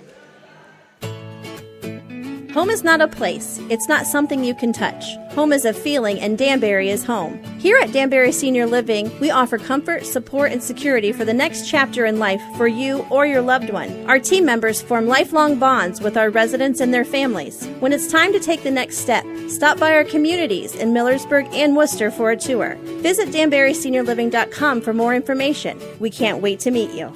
Home is not a place. It's not something you can touch. Home is a feeling, and Danbury is home. Here at Danbury Senior Living, we offer comfort, support, and security for the next chapter in life for you or your loved one. Our team members form lifelong bonds with our residents and their families. When it's time to take the next step, stop by our communities in Millersburg and Worcester for a tour. Visit DanburySeniorLiving.com for more information. We can't wait to meet you.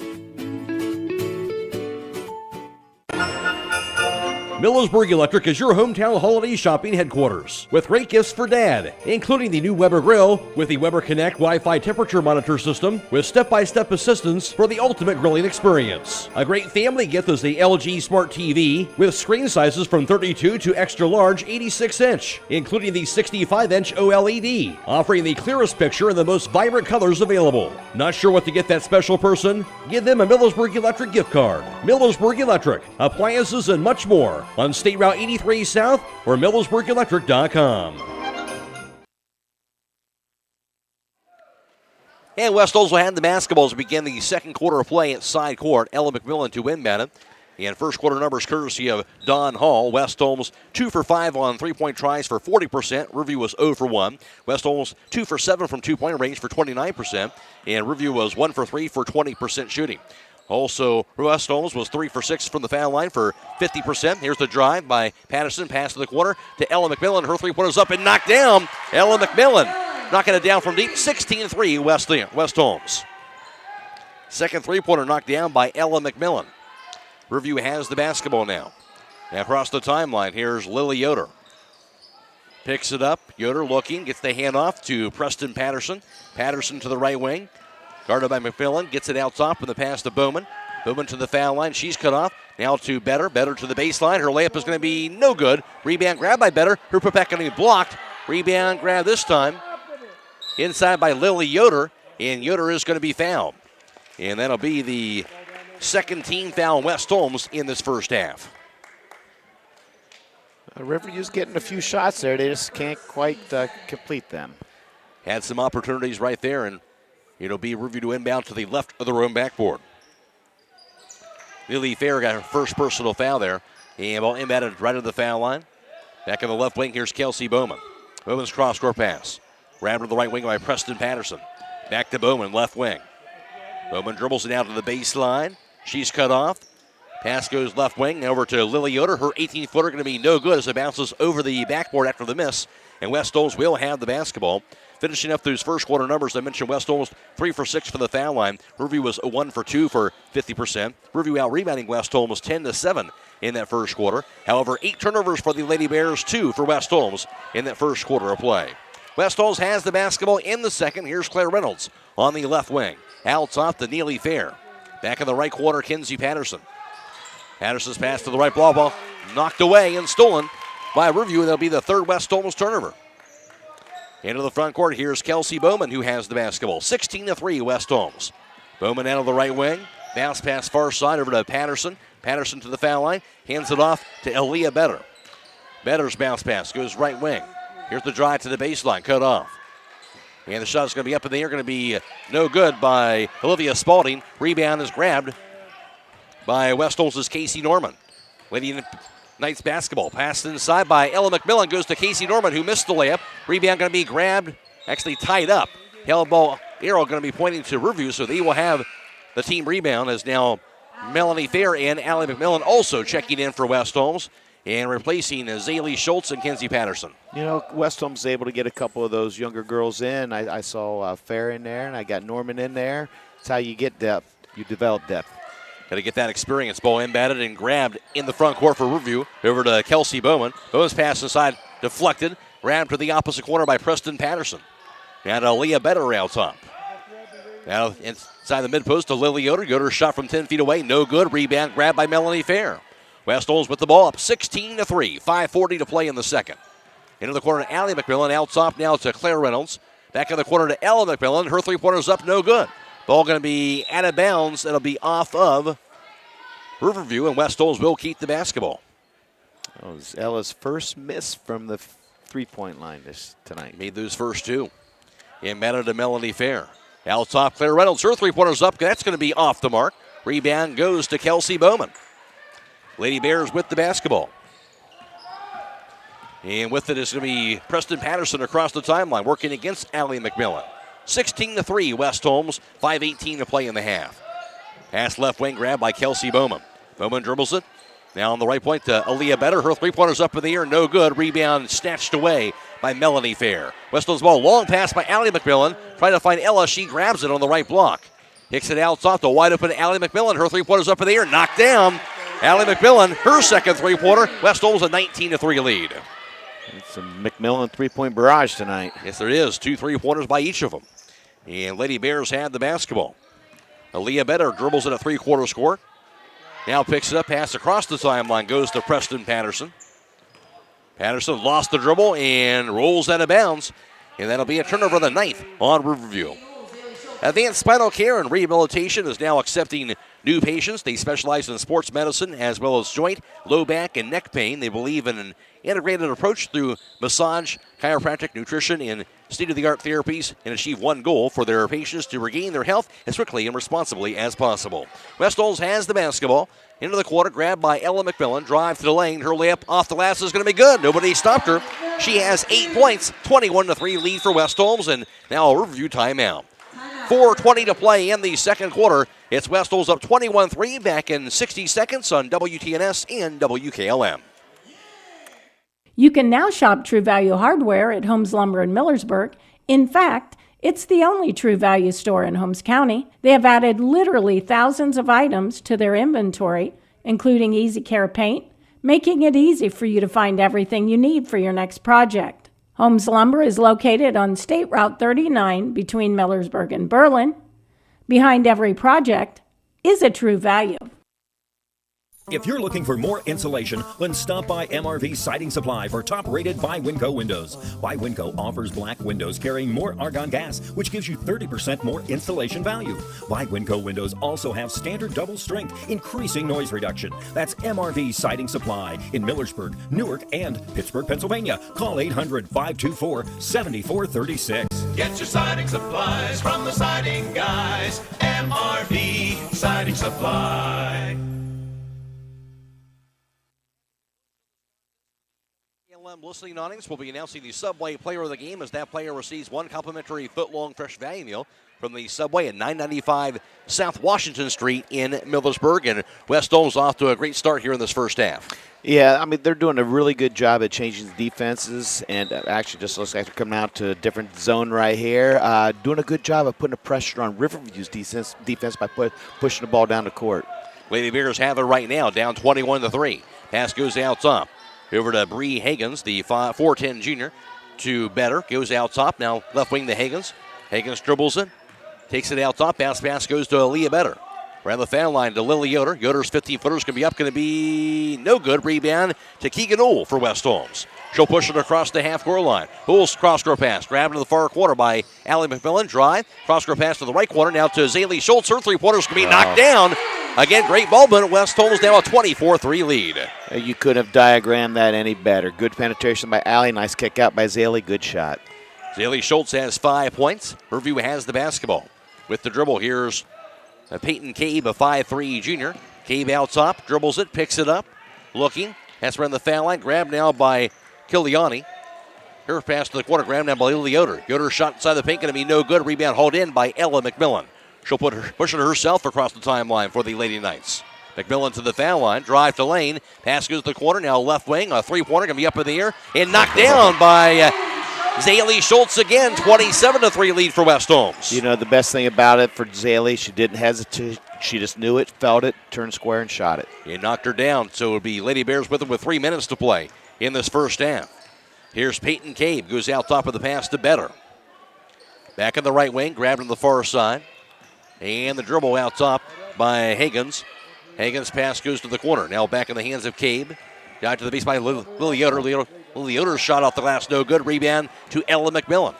Millersburg Electric is your hometown holiday shopping headquarters with great gifts for Dad, including the new Weber Grill with the Weber Connect Wi-Fi temperature monitor system with step-by-step assistance for the ultimate grilling experience. A great family gift is the LG Smart TV with screen sizes from 32 to extra large 86-inch, including the 65-inch OLED, offering the clearest picture and the most vibrant colors available. Not sure what to get that special person? Give them a Millersburg Electric gift card. Millersburg Electric, appliances and much more on State Route 83 South or MillersburgElectric.com. And West Holmes will have the basketball as we begin the second quarter of play at side court. Ella McMillan to inbound it. And first quarter numbers courtesy of Don Hall. West Holmes 2 for 5 on three-point tries for 40%. Riverview was 0 for 1. West Holmes 2 for 7 from two-point range for 29%. And Riverview was 1 for 3 for 20% shooting. Also, West Holmes was 3 for 6 from the foul line for 50%. Here's the drive by Patterson. Pass to the corner to Ella McMillan. Her three-pointer's up and knocked down. Ella McMillan knocking it down from deep. 16-3 West Holmes. Second three-pointer knocked down by Ella McMillan. Riverview has the basketball now. Now across the timeline, here's Lily Yoder. Picks it up. Yoder looking, gets the handoff to Preston Patterson. Patterson to the right wing. Guarded by McMillan, gets it out top with the pass to Bowman. Bowman to the foul line. She's cut off. Now to Better. Better to the baseline. Her layup is going to be no good. Rebound grab by Better. Her putback going to be blocked. Rebound grab this time. Inside by Lily Yoder. And Yoder is going to be fouled. And that'll be the second team foul West Holmes in this first half. Riverview's getting a few shots there. They just can't quite complete them. Had some opportunities right there, and It'll be Riverview to inbound to the left of their own backboard. Lily Fair got her first personal foul there. And ball inbounded right to the foul line. Back on the left wing, here's Kelsey Bowman. Bowman's cross-court pass. Grabbed to the right wing by Preston Patterson. Back to Bowman, left wing. Bowman dribbles it out to the baseline. She's cut off. Pass goes left wing over to Lily Yoder. Her 18-footer going to be no good as it bounces over the backboard after the miss. And West Holmes will have the basketball. Finishing up those first quarter numbers, I mentioned West Holmes 3 for 6 for the foul line. Riverview was 1 for 2 for 50%. Riverview out-rebounding West Holmes 10-7 in that first quarter. However, 8 turnovers for the Lady Bears, 2 for West Holmes in that first quarter of play. West Holmes has the basketball in the second. Here's Claire Reynolds on the left wing. Out top to Neely Fair. Back in the right corner, Kinsey Patterson. Patterson's pass to the right ball knocked away and stolen by Riverview. That'll be the third West Holmes turnover. Into the front court, here's Kelsey Bowman who has the basketball. 16-3 West Holmes. Bowman out of the right wing. Bounce pass far side over to Patterson. Patterson to the foul line. Hands it off to Aaliyah Better. Better's bounce pass goes right wing. Here's the drive to the baseline, cut off. And the shot is going to be up in the air, going to be no good by Olivia Spalding. Rebound is grabbed by West Holmes' Casey Norman. Lady Knights basketball. Passed inside by Ella McMillan. Goes to Casey Norman, who missed the layup. Rebound going to be grabbed, actually tied up. Held ball arrow going to be pointing to Riverview, so they will have the team rebound as now Melanie Fair and Allie McMillan also checking in for West Holmes and replacing Zaylee Schultz and Kinsey Patterson. You know, West Holmes is able to get a couple of those younger girls in. I saw Fair in there, and I got Norman in there. That's how you get depth. You develop depth. Got to get that experience. Ball inbounded and grabbed in the front court for Riverview. Over to Kelsey Bowman. Bowman's pass inside, deflected. Grabbed to the opposite corner by Preston Patterson. And Aaliyah Better out top. Now inside the mid-post to Lily Yoder. Yoder shot from 10 feet away. No good. Rebound grabbed by Melanie Fair. West Holmes with the ball up 16-3. 5:40 to play in the second. Into the corner to Allie McMillan. Out top now to Claire Reynolds. Back in the corner to Ella McMillan. Her three-pointer's up. No good. Ball going to be out of bounds. It'll be off of Riverview, and West Holmes will keep the basketball. That was Ella's first miss from the three-point line tonight. Made those first two. Inbounded to Melanie Fair. Out top, Claire Reynolds. Her three-pointer's up. That's going to be off the mark. Rebound goes to Kelsey Bowman. Lady Bears with the basketball. And with it is going to be Preston Patterson across the timeline, working against Allie McMillan. 16-3, West Holmes. 5:18 to play in the half. Pass left wing, grab by Kelsey Bowman. Bowman dribbles it. Now on the right point to Aaliyah Better. Her three-pointer's up in the air, no good. Rebound snatched away by Melanie Fair. West Holmes ball, long pass by Allie McMillan. Trying to find Ella. She grabs it on the right block. Kicks it out top to wide open Allie McMillan. Her three-pointer's up in the air, knocked down. Allie McMillan, her second three-pointer. West Holmes a 19-3 lead. It's a McMillan three-point barrage tonight. Yes, there is. 2 3-pointers by each of them. And Lady Bears had the basketball. Aaliyah Better dribbles in a three-quarters court. Now picks it up, pass across the timeline, goes to Preston Patterson. Patterson lost the dribble and rolls out of bounds. And that'll be a turnover of the ninth on Riverview. Advanced Spinal Care and Rehabilitation is now accepting new patients. They specialize in sports medicine as well as joint, low back, and neck pain. They believe in an integrated approach through massage, chiropractic, nutrition, and state-of-the-art therapies, and achieve one goal for their patients to regain their health as quickly and responsibly as possible. West Holmes has the basketball. Into the quarter, grabbed by Ella McMillan. Drive to the lane. Her layup off the glass is going to be good. Nobody stopped her. She has 8 points. 21-3 lead for West Holmes, and now a Riverview timeout. 4:20 to play in the second quarter. It's West Holmes up 21-3 back in 60 seconds on WTNS and WKLM. You can now shop True Value Hardware at Holmes Lumber in Millersburg. In fact, it's the only True Value store in Holmes County. They have added literally thousands of items to their inventory, including Easy Care paint, making it easy for you to find everything you need for your next project. Holmes Lumber is located on State Route 39 between Millersburg and Berlin. Behind every project is a True Value. If you're looking for more insulation, then stop by MRV Siding Supply for top-rated By Winco windows. By Winco offers black windows carrying more argon gas, which gives you 30% more insulation value. By Winco windows also have standard double strength, increasing noise reduction. That's MRV Siding Supply in Millersburg, Newark, and Pittsburgh, Pennsylvania. Call 800-524-7436. Get your siding supplies from the siding guys. MRV Siding Supply. Listening audience will be announcing the Subway player of the game as that player receives one complimentary foot-long fresh value meal from the Subway at 995 South Washington Street in Millersburg. And West Holmes off to a great start here in this first half. Yeah, I mean, they're doing a really good job at changing the defenses, and actually just looks like they're coming out to a different zone right here. Doing a good job of putting a pressure on Riverview's defense by pushing the ball down the court. Lady Bears have it right now, down 21-3. Pass goes out top. Over to Bree Higgins, the 4'10 junior, to Better. Goes out top. Now left wing to Higgins. Higgins dribbles it. Takes it out top. Pass goes to Aaliyah Better. Around the foul line to Lily Yoder. Yoder's 15-footer's going to be up. Going to be no good. Rebound to Keegan Ohl for West Holmes. She'll push it across the half-court line. Ohl's cross-court pass. Grabbed to the far corner by Allie McMillan. Drive. Cross-court pass to the right corner. Now to Zaylee Schultz. Her three-pointer's going to be knocked down. Again, great ball movement. West Holmes now a 24-3 lead. You couldn't have diagrammed that any better. Good penetration by Allie. Nice kick out by Zaylee. Good shot. Zaylee Schultz has 5 points. Riverview has the basketball. With the dribble, here's Peyton Cabe, a 5'3 junior. Cabe out top, dribbles it, picks it up, looking. Has around the foul line. Grabbed now by Kiliani. Her pass to the corner, grabbed now by Lily Yoder. Yoder shot inside the paint, going to be no good. Rebound hauled in by Ella McMillan. She'll push it herself across the timeline for the Lady Knights. McMillan to the foul line, drive to lane. Pass goes to the corner, now left wing. A three-pointer going to be up in the air and knocked down by Zaylee Schultz again. 27-3 lead for West Holmes. You know, the best thing about it for Zaylee, she didn't hesitate. She just knew it, felt it, turned square, and shot it. It knocked her down, so it'll be Lady Bears with them with 3 minutes to play in this first half. Here's Peyton Cabe, goes out top of the pass to Better. Back in the right wing, grabbed on the far side. And the dribble out top by Higgins. Higgins' pass goes to the corner. Now back in the hands of Cabe. Down to the base by Lily Yoder. Lily Yoder's shot off the glass, no good. Rebound to Ella McMillan.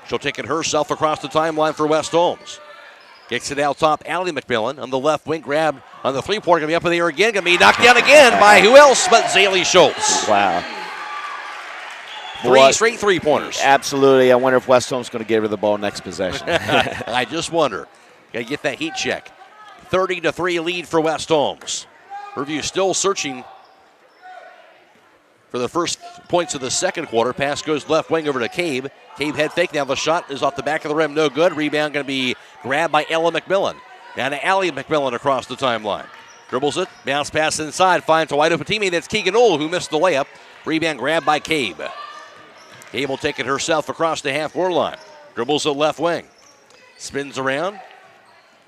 She'll take it herself across the timeline for West Holmes. Kicks it out top, Allie McMillan on the left wing. Grabbed on the three-pointer, going to be up in the air again. Going to be knocked down again by who else but Zaylee Schultz. Wow. Three straight three-pointers. Absolutely. I wonder if West Holmes is going to give her the ball next possession. I just wonder. Got to get that heat check. 30-3 lead for West Holmes. Riverview still searching for the first points of the second quarter. Pass goes left wing over to Cabe. Cabe head fake. Now the shot is off the back of the rim. No good. Rebound going to be grabbed by Ella McMillan. Now to Allie McMillan across the timeline. Dribbles it. Bounce pass inside. Finds a wide open teammate. That's Keegan Ohl who missed the layup. Rebound grabbed by Cabe. Cabe will take it herself across the half-court line. Dribbles it left wing. Spins around.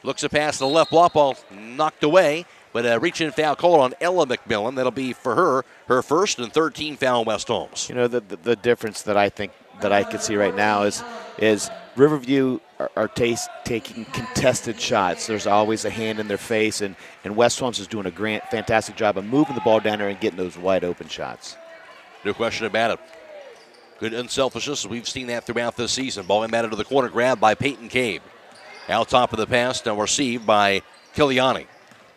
Looks a pass to the left block, ball knocked away, but a reach-in foul called on Ella McMillan. That'll be for her first and 13 foul West Holmes. You know, the difference that I think that I can see right now is Riverview are taking contested shots. There's always a hand in their face, and West Holmes is doing a fantastic job of moving the ball down there and getting those wide open shots. No question about it. Good unselfishness. We've seen that throughout this season. Ball inbounded to the corner, grabbed by Peyton Cabe. Out top of the pass, now received by Kiliani.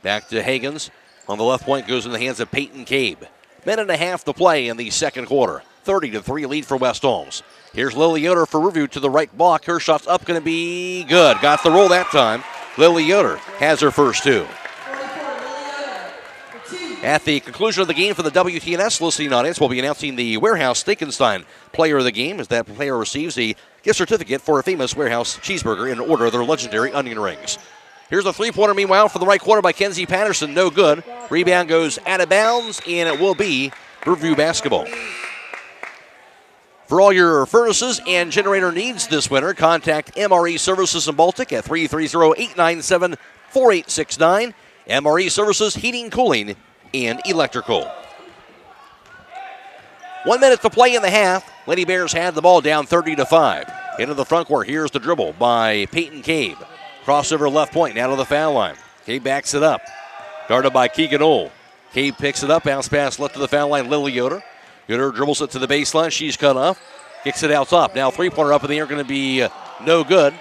Back to Higgins. On the left point, goes in the hands of Peyton Cabe. Minute and a half to play in the second quarter. 30-3 lead for West Holmes. Here's Lily Yoder for Riverview to the right block. Her shot's up, going to be good. Got the roll that time. Lily Yoder has her first two. At the conclusion of the game for the WTNS listening audience, we'll be announcing the Warehouse Steakenstein player of the game as that player receives a gift certificate for a famous Warehouse cheeseburger in order of their legendary onion rings. Here's a three-pointer, meanwhile, for the right corner by Kenzie Patterson. No good. Rebound goes out of bounds, and it will be Riverview basketball. For all your furnaces and generator needs this winter, contact MRE Services in Baltic at 330-897-4869. MRE Services, heating, cooling, and electrical. 1 minute to play in the half. Lady Bears had the ball down 30-5. Into the front court. Here's the dribble by Peyton Cabe. Crossover left point, now to the foul line. Cabe backs it up. Guarded by Keegan Ohl. Cabe picks it up, bounce pass left to the foul line, Lily Yoder. Yoder dribbles it to the baseline. She's cut off. Kicks it out top. Now three-pointer up in the air, going to be no good.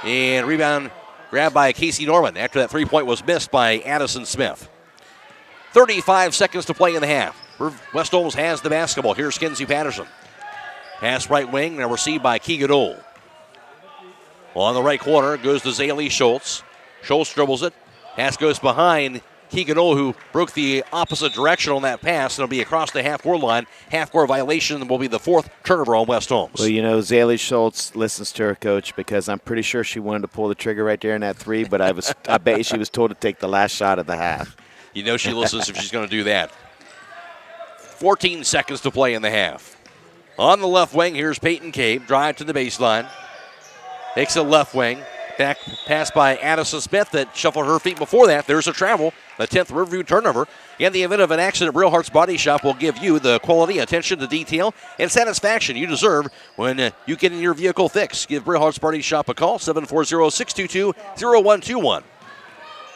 And rebound grabbed by Casey Norman after that three-point was missed by Addison Smith. 35 seconds to play in the half. West Holmes has the basketball. Here's Kenzie Patterson. Pass right wing, now received by Keegan Ohl. On the right corner goes to Zaylee Schultz. Schultz dribbles it. Pass goes behind Keegan Ole, who broke the opposite direction on that pass. It'll be across the half-court line. Half-court violation will be the fourth turnover on West Holmes. Well, you know, Zaylee Schultz listens to her coach because I'm pretty sure she wanted to pull the trigger right there in that three, but I bet she was told to take the last shot of the half. You know she listens if she's going to do that. 14 seconds to play in the half. On the left wing, here's Peyton Cave. Drive to the baseline. Takes the left wing. Back pass by Addison Smith that shuffled her feet before that. There's a travel. The 10th Riverview turnover. In the event of an accident, Real Hearts Body Shop will give you the quality, attention to detail, and satisfaction you deserve when you get in your vehicle fixed. Give Real Hearts Body Shop a call, 740-622-0121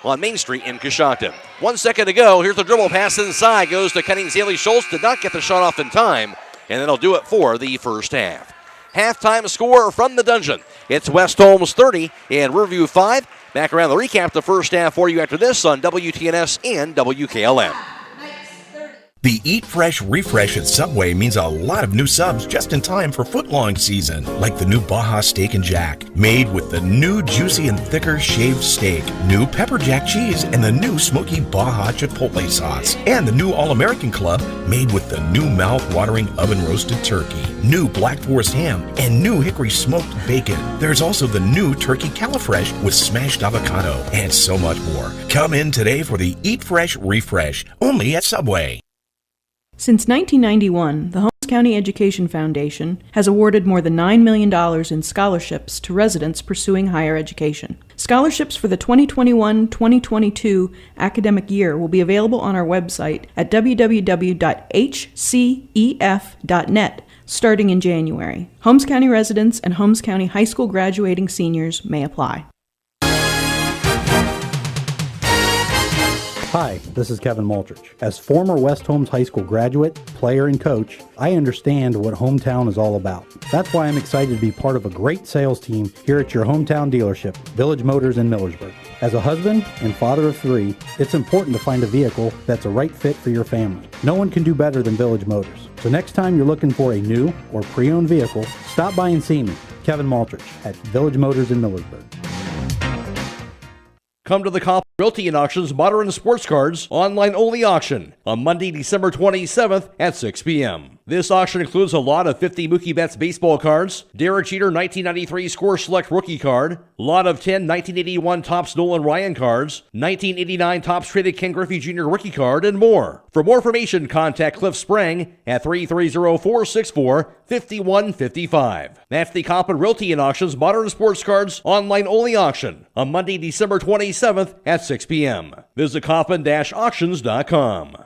on Main Street in Coshocton. 1 second to go. Here's the dribble pass inside. Goes to cutting Zaylee Schultz. Did not get the shot off in time, and that'll do it for the first half. Halftime score from the dungeon. It's West Holmes 30 and Riverview 5. Back around the recap the first half for you after this on WTNS and WKLM. The Eat Fresh Refresh at Subway means a lot of new subs just in time for footlong season, like the new Baja Steak and Jack, made with the new juicy and thicker shaved steak, new pepper jack cheese, and the new smoky Baja Chipotle sauce, and the new All-American Club, made with the new mouth-watering oven-roasted turkey, new Black Forest ham, and new hickory smoked bacon. There's also the new Turkey Califresh with smashed avocado, and so much more. Come in today for the Eat Fresh Refresh, only at Subway. Since 1991, the Holmes County Education Foundation has awarded more than $9 million in scholarships to residents pursuing higher education. Scholarships for the 2021-2022 academic year will be available on our website at www.hcef.net starting in January. Holmes County residents and Holmes County High School graduating seniors may apply. Hi, this is Kevin Multrich. As former West Holmes High School graduate, player, and coach, I understand what hometown is all about. That's why I'm excited to be part of a great sales team here at your hometown dealership, Village Motors in Millersburg. As a husband and father of three, it's important to find a vehicle that's a right fit for your family. No one can do better than Village Motors. So next time you're looking for a new or pre-owned vehicle, stop by and see me, Kevin Multrich, at Village Motors in Millersburg. Come to the Cop Realty and Auctions Modern Sports Cards online-only auction on Monday, December 27th at 6 p.m. This auction includes a lot of 50 Mookie Betts baseball cards, Derek Jeter 1993 Score Select rookie card, lot of 10 1981 Topps Nolan Ryan cards, 1989 Topps Traded Ken Griffey Jr. rookie card, and more. For more information, contact Cliff Sprang at 330-464-5155. That's the Cop Realty and Auctions Modern Sports Cards online-only auction on Monday, December 27th at 6 p.m. Visit coppin-auctions.com.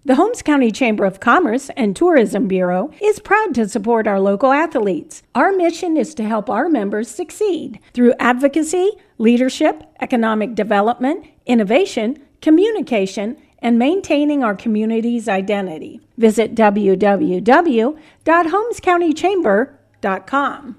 The Holmes County Chamber of Commerce and Tourism Bureau is proud to support our local athletes. Our mission is to help our members succeed through advocacy, leadership, economic development, innovation, communication, and maintaining our community's identity. Visit www.holmescountychamber.com.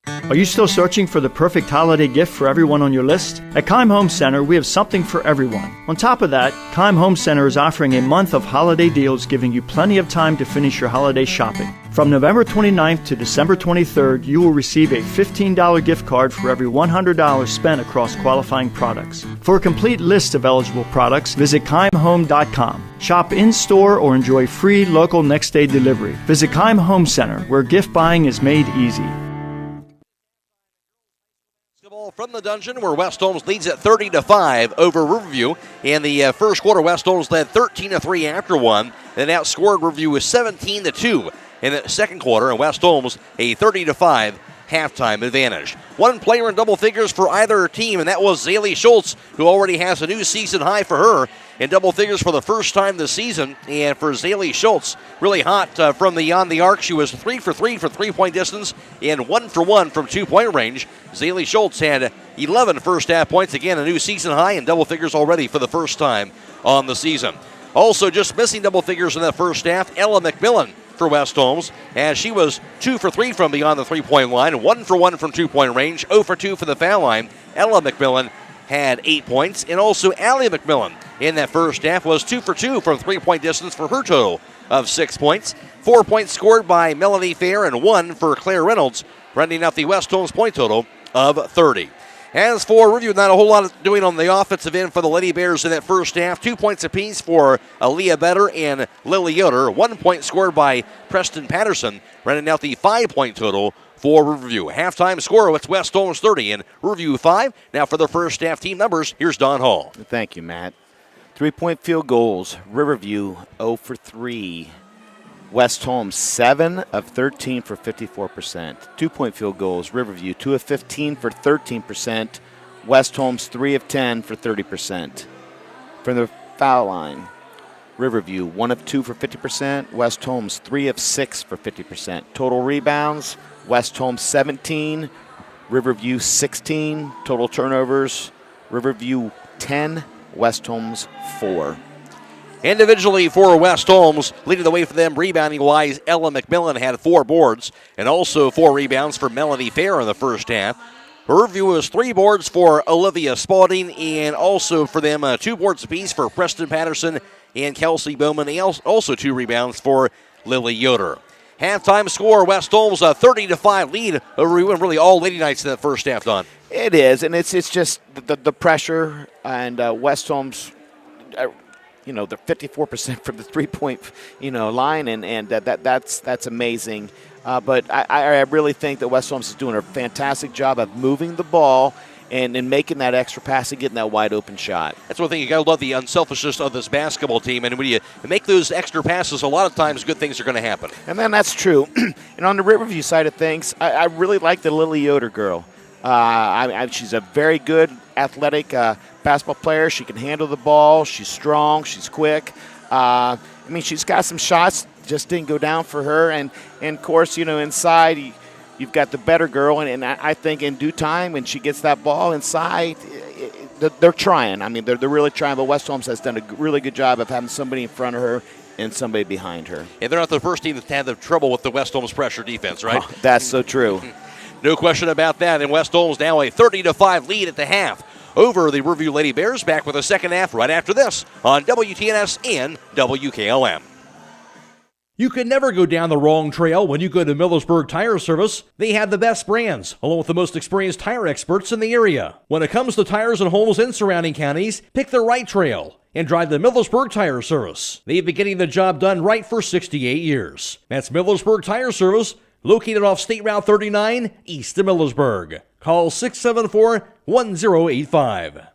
Are you still searching for the perfect holiday gift for everyone on your list? At Keim Home Center, we have something for everyone. On top of that, Keim Home Center is offering a month of holiday deals, giving you plenty of time to finish your holiday shopping. From November 29th to December 23rd, you will receive a $15 gift card for every $100 spent across qualifying products. For a complete list of eligible products, visit KeimHome.com. Shop in-store or enjoy free local next-day delivery. Visit Keim Home Center, where gift buying is made easy. From the dungeon, where West Holmes leads at 30-5 over Riverview. In the first quarter, West Holmes led 13-3 after one, then outscored Riverview with 17-2 in the second quarter, and West Holmes a 30-5 halftime advantage. One player in double figures for either team, and that was Zaylee Schultz, who already has a new season high for her in double figures for the first time this season. And for Zaylee Schultz, really hot from beyond the arc. She was 3 for 3 from three-point distance and 1 for 1 from two-point range. Zaylee Schultz had 11 first-half points. Again, a new season high in double figures already for the first time on the season. Also just missing double figures in that first half, Ella McMillan for West Holmes, as she was 2 for 3 from beyond the three-point line, 1 for 1 from two-point range, 0 for 2 for the foul line. Ella McMillan had 8 points, and also Allie McMillan in that first half was 2 for 2 from three-point distance for her total of 6 points. 4 points scored by Melanie Fair and 1 for Claire Reynolds rounding out the West Holmes point total of 30. As for Riverview, not a whole lot of doing on the offensive end for the Lady Bears in that first half. 2 points apiece for Aaliyah Better and Lily Yoder. 1 point scored by Preston Patterson, rounding out the 5-point total for Riverview. Halftime score, it's West Holmes 30 and Riverview 5. Now for the first half team numbers, here's Don Hall. Thank you, Matt. 3-point field goals, Riverview 0 for 3. West Holmes 7 of 13 for 54%. 2-point field goals, Riverview 2 of 15 for 13%. West Holmes 3 of 10 for 30%. From the foul line, Riverview 1 of 2 for 50%. West Holmes 3 of 6 for 50%. Total rebounds, West Holmes 17, Riverview 16. Total turnovers, Riverview 10, West Holmes 4. Individually for West Holmes, leading the way for them rebounding-wise, Ella McMillan had 4 boards and also 4 rebounds for Melanie Fair in the first half. Riverview was 3 boards for Olivia Spalding and also for them 2 boards apiece for Preston Patterson and Kelsey Bowman, and also 2 rebounds for Lily Yoder. Halftime score, West Holmes a 30-5 lead over really all Lady Knights in that first half, Don. It is, and it's just the pressure, and West Holmes, they're 54% from the 3-point, line, and that's amazing. But I really think that West Holmes is doing a fantastic job of moving the ball and making that extra pass and getting that wide open shot. That's one thing. You got to love the unselfishness of this basketball team. And when you make those extra passes, a lot of times good things are going to happen. And then that's true. And on the Riverview side of things, I really like the Lily Yoder girl. She's a very good athletic basketball player. She can handle the ball. She's strong. She's quick. She's got some shots, just didn't go down for her. And of course, inside, you've got the better girl. And I think in due time, when she gets that ball inside, they're trying. They're really trying. But West Holmes has done a really good job of having somebody in front of her and somebody behind her. And they're not the first team that's had the trouble with the West Holmes pressure defense, right? Oh, that's so true. No question about that. And West Holmes now a 30-5 lead at the half over the Riverview Lady Bears. Back with the second half right after this on WTNS and WKLM. You can never go down the wrong trail when you go to Millersburg Tire Service. They have the best brands, along with the most experienced tire experts in the area. When it comes to tires in Holmes and surrounding counties, pick the right trail and drive the Millersburg Tire Service. They've been getting the job done right for 68 years. That's Millersburg Tire Service, located off State Route 39, east of Millersburg. Call 674-1085.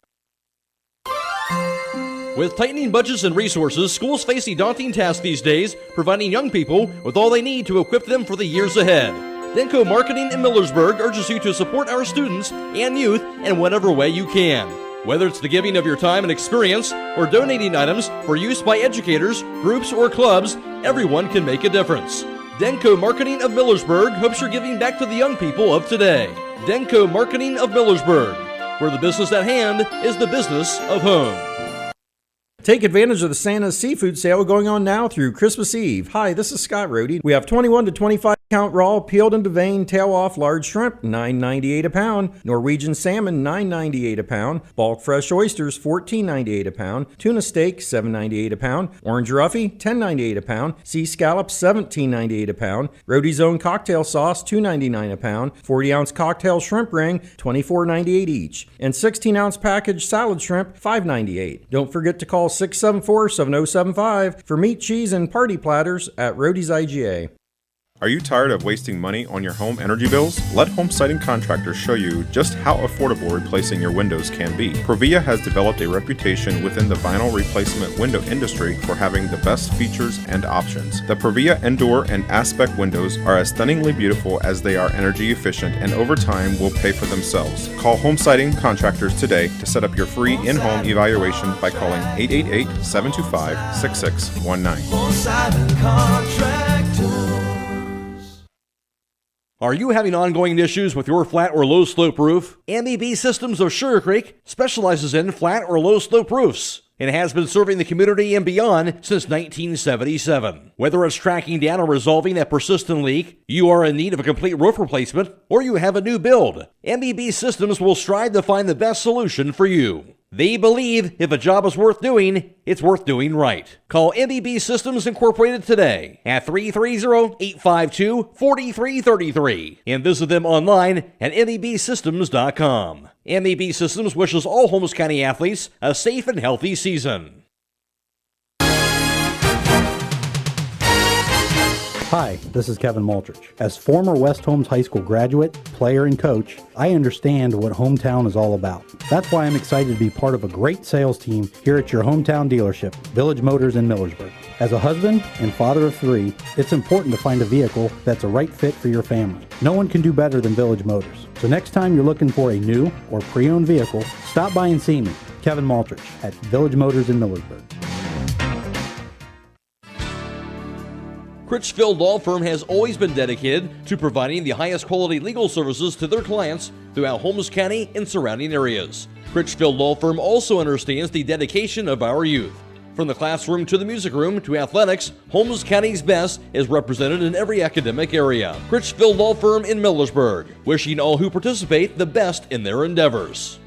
With tightening budgets and resources, schools face a daunting task these days, providing young people with all they need to equip them for the years ahead. Denko Marketing in Millersburg urges you to support our students and youth in whatever way you can. Whether it's the giving of your time and experience or donating items for use by educators, groups, or clubs, everyone can make a difference. Denko Marketing of Millersburg hopes you're giving back to the young people of today. Denko Marketing of Millersburg, where the business at hand is the business of home. Take advantage of the Santa's seafood sale going on now through Christmas Eve. Hi, this is Scott Rohde. We have 21 to 25 count raw, peeled and deveined, tail off large shrimp, $9.98 a pound. Norwegian salmon, $9.98 a pound. Bulk fresh oysters, $14.98 a pound. Tuna steak, $7.98 a pound. Orange roughy, $10.98 a pound. Sea scallops, $17.98 a pound. Rohde's Own cocktail sauce, $2.99 a pound. 40-ounce cocktail shrimp ring, $24.98 each. And 16-ounce packaged salad shrimp, $5.98. Don't forget to call 674-7075 for meat, cheese, and party platters at Rohde's IGA. Are you tired of wasting money on your home energy bills? Let Home Siding Contractors show you just how affordable replacing your windows can be. Provia has developed a reputation within the vinyl replacement window industry for having the best features and options. The Provia Endure and Aspect windows are as stunningly beautiful as they are energy efficient, and over time will pay for themselves. Call Home Siding Contractors today to set up your free in-home evaluation by calling 888-725-6619. Home Siding Contractors. Are you having ongoing issues with your flat or low slope roof? MEB Systems of Sugar Creek specializes in flat or low slope roofs and has been serving the community and beyond since 1977. Whether it's tracking down or resolving a persistent leak, you are in need of a complete roof replacement, or you have a new build, MEB Systems will strive to find the best solution for you. They believe if a job is worth doing, it's worth doing right. Call MEB Systems Incorporated today at 330-852-4333 and visit them online at mebsystems.com. MEB Systems wishes all Holmes County athletes a safe and healthy season. Hi, this is Kevin Multrich. As former West Holmes High School graduate, player, and coach, I understand what hometown is all about. That's why I'm excited to be part of a great sales team here at your hometown dealership, Village Motors in Millersburg. As a husband and father of 3, it's important to find a vehicle that's a right fit for your family. No one can do better than Village Motors. So next time you're looking for a new or pre-owned vehicle, stop by and see me, Kevin Multrich, at Village Motors in Millersburg. Critchfield Law Firm has always been dedicated to providing the highest quality legal services to their clients throughout Holmes County and surrounding areas. Critchfield Law Firm also understands the dedication of our youth. From the classroom to the music room to athletics, Holmes County's best is represented in every academic area. Critchfield Law Firm in Millersburg, wishing all who participate the best in their endeavors.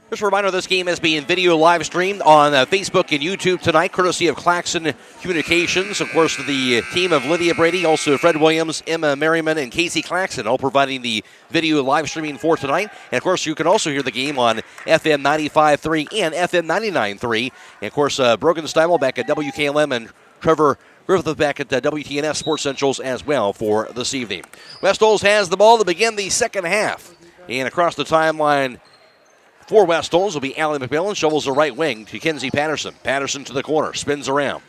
Just a reminder, this game is being video live streamed on Facebook and YouTube tonight, courtesy of Claxon Communications. Of course, the team of Lydia Brady, also Fred Williams, Emma Merriman, and Casey Claxon, all providing the video live streaming for tonight. And, of course, you can also hear the game on FM 95.3 and FM 99.3. And, of course, Brogan Steimel back at WKLM and Trevor Griffith back at WTNS Sports Centrals as well for this evening. West Holmes has the ball to begin the second half. And across the timeline for West Holmes will be Allie McMillan. Shovels the right wing to Kenzie Patterson. Patterson to the corner. Spins around.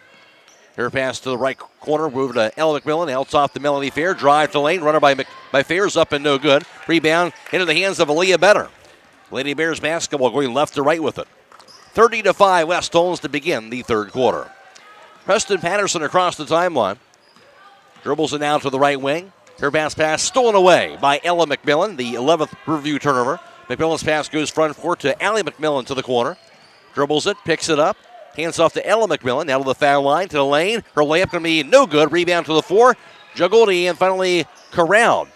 Her pass to the right corner. Move to Ella McMillan. Outs off to Melanie Fair. Drive to lane. Runner by Fair's up and no good. Rebound into the hands of Aaliyah Better. Lady Bears basketball going left to right with it. 30-5 West Holmes to begin the third quarter. Preston Patterson across the timeline. Dribbles it now to the right wing. Her pass stolen away by Ella McMillan. The 11th review turnover. McMillan's pass goes front court to Allie McMillan to the corner. Dribbles it, picks it up. Hands off to Ella McMillan. Out of the foul line to the lane. Her layup going to be no good. Rebound to the 4. Juggled and finally corralled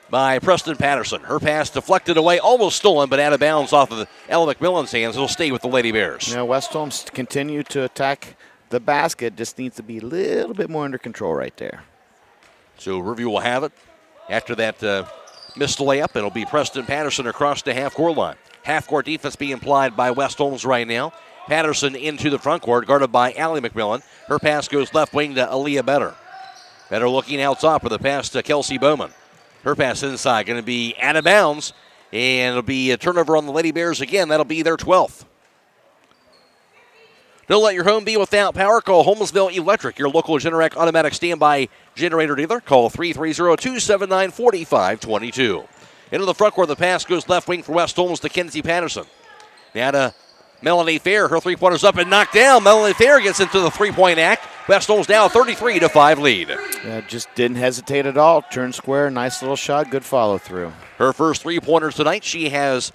by Preston Patterson. Her pass deflected away, almost stolen, but out of bounds off of Ella McMillan's hands. It'll stay with the Lady Bears. West Holmes continue to attack the basket. Just needs to be a little bit more under control right there. So Riverview will have it after that missed layup. It'll be Preston Patterson across the half-court line. Half-court defense being applied by West Holmes right now. Patterson into the front court, guarded by Allie McMillan. Her pass goes left wing to Aaliyah Better. Better looking out top with the pass to Kelsey Bowman. Her pass inside, going to be out of bounds, and it'll be a turnover on the Lady Bears again. That'll be their 12th. Don't let your home be without power. Call Holmesville Electric, your local Generac automatic standby generator dealer. Call 330-279-4522. Into the front court, the pass goes left wing for West Holmes to Kenzie Patterson. Now to Melanie Fair. Her three-pointer's up and knocked down. Melanie Fair gets into the three-point act. West Holmes now 33-5 lead. Just didn't hesitate at all. Turn square, nice little shot, good follow-through. Her first three-pointer tonight. She has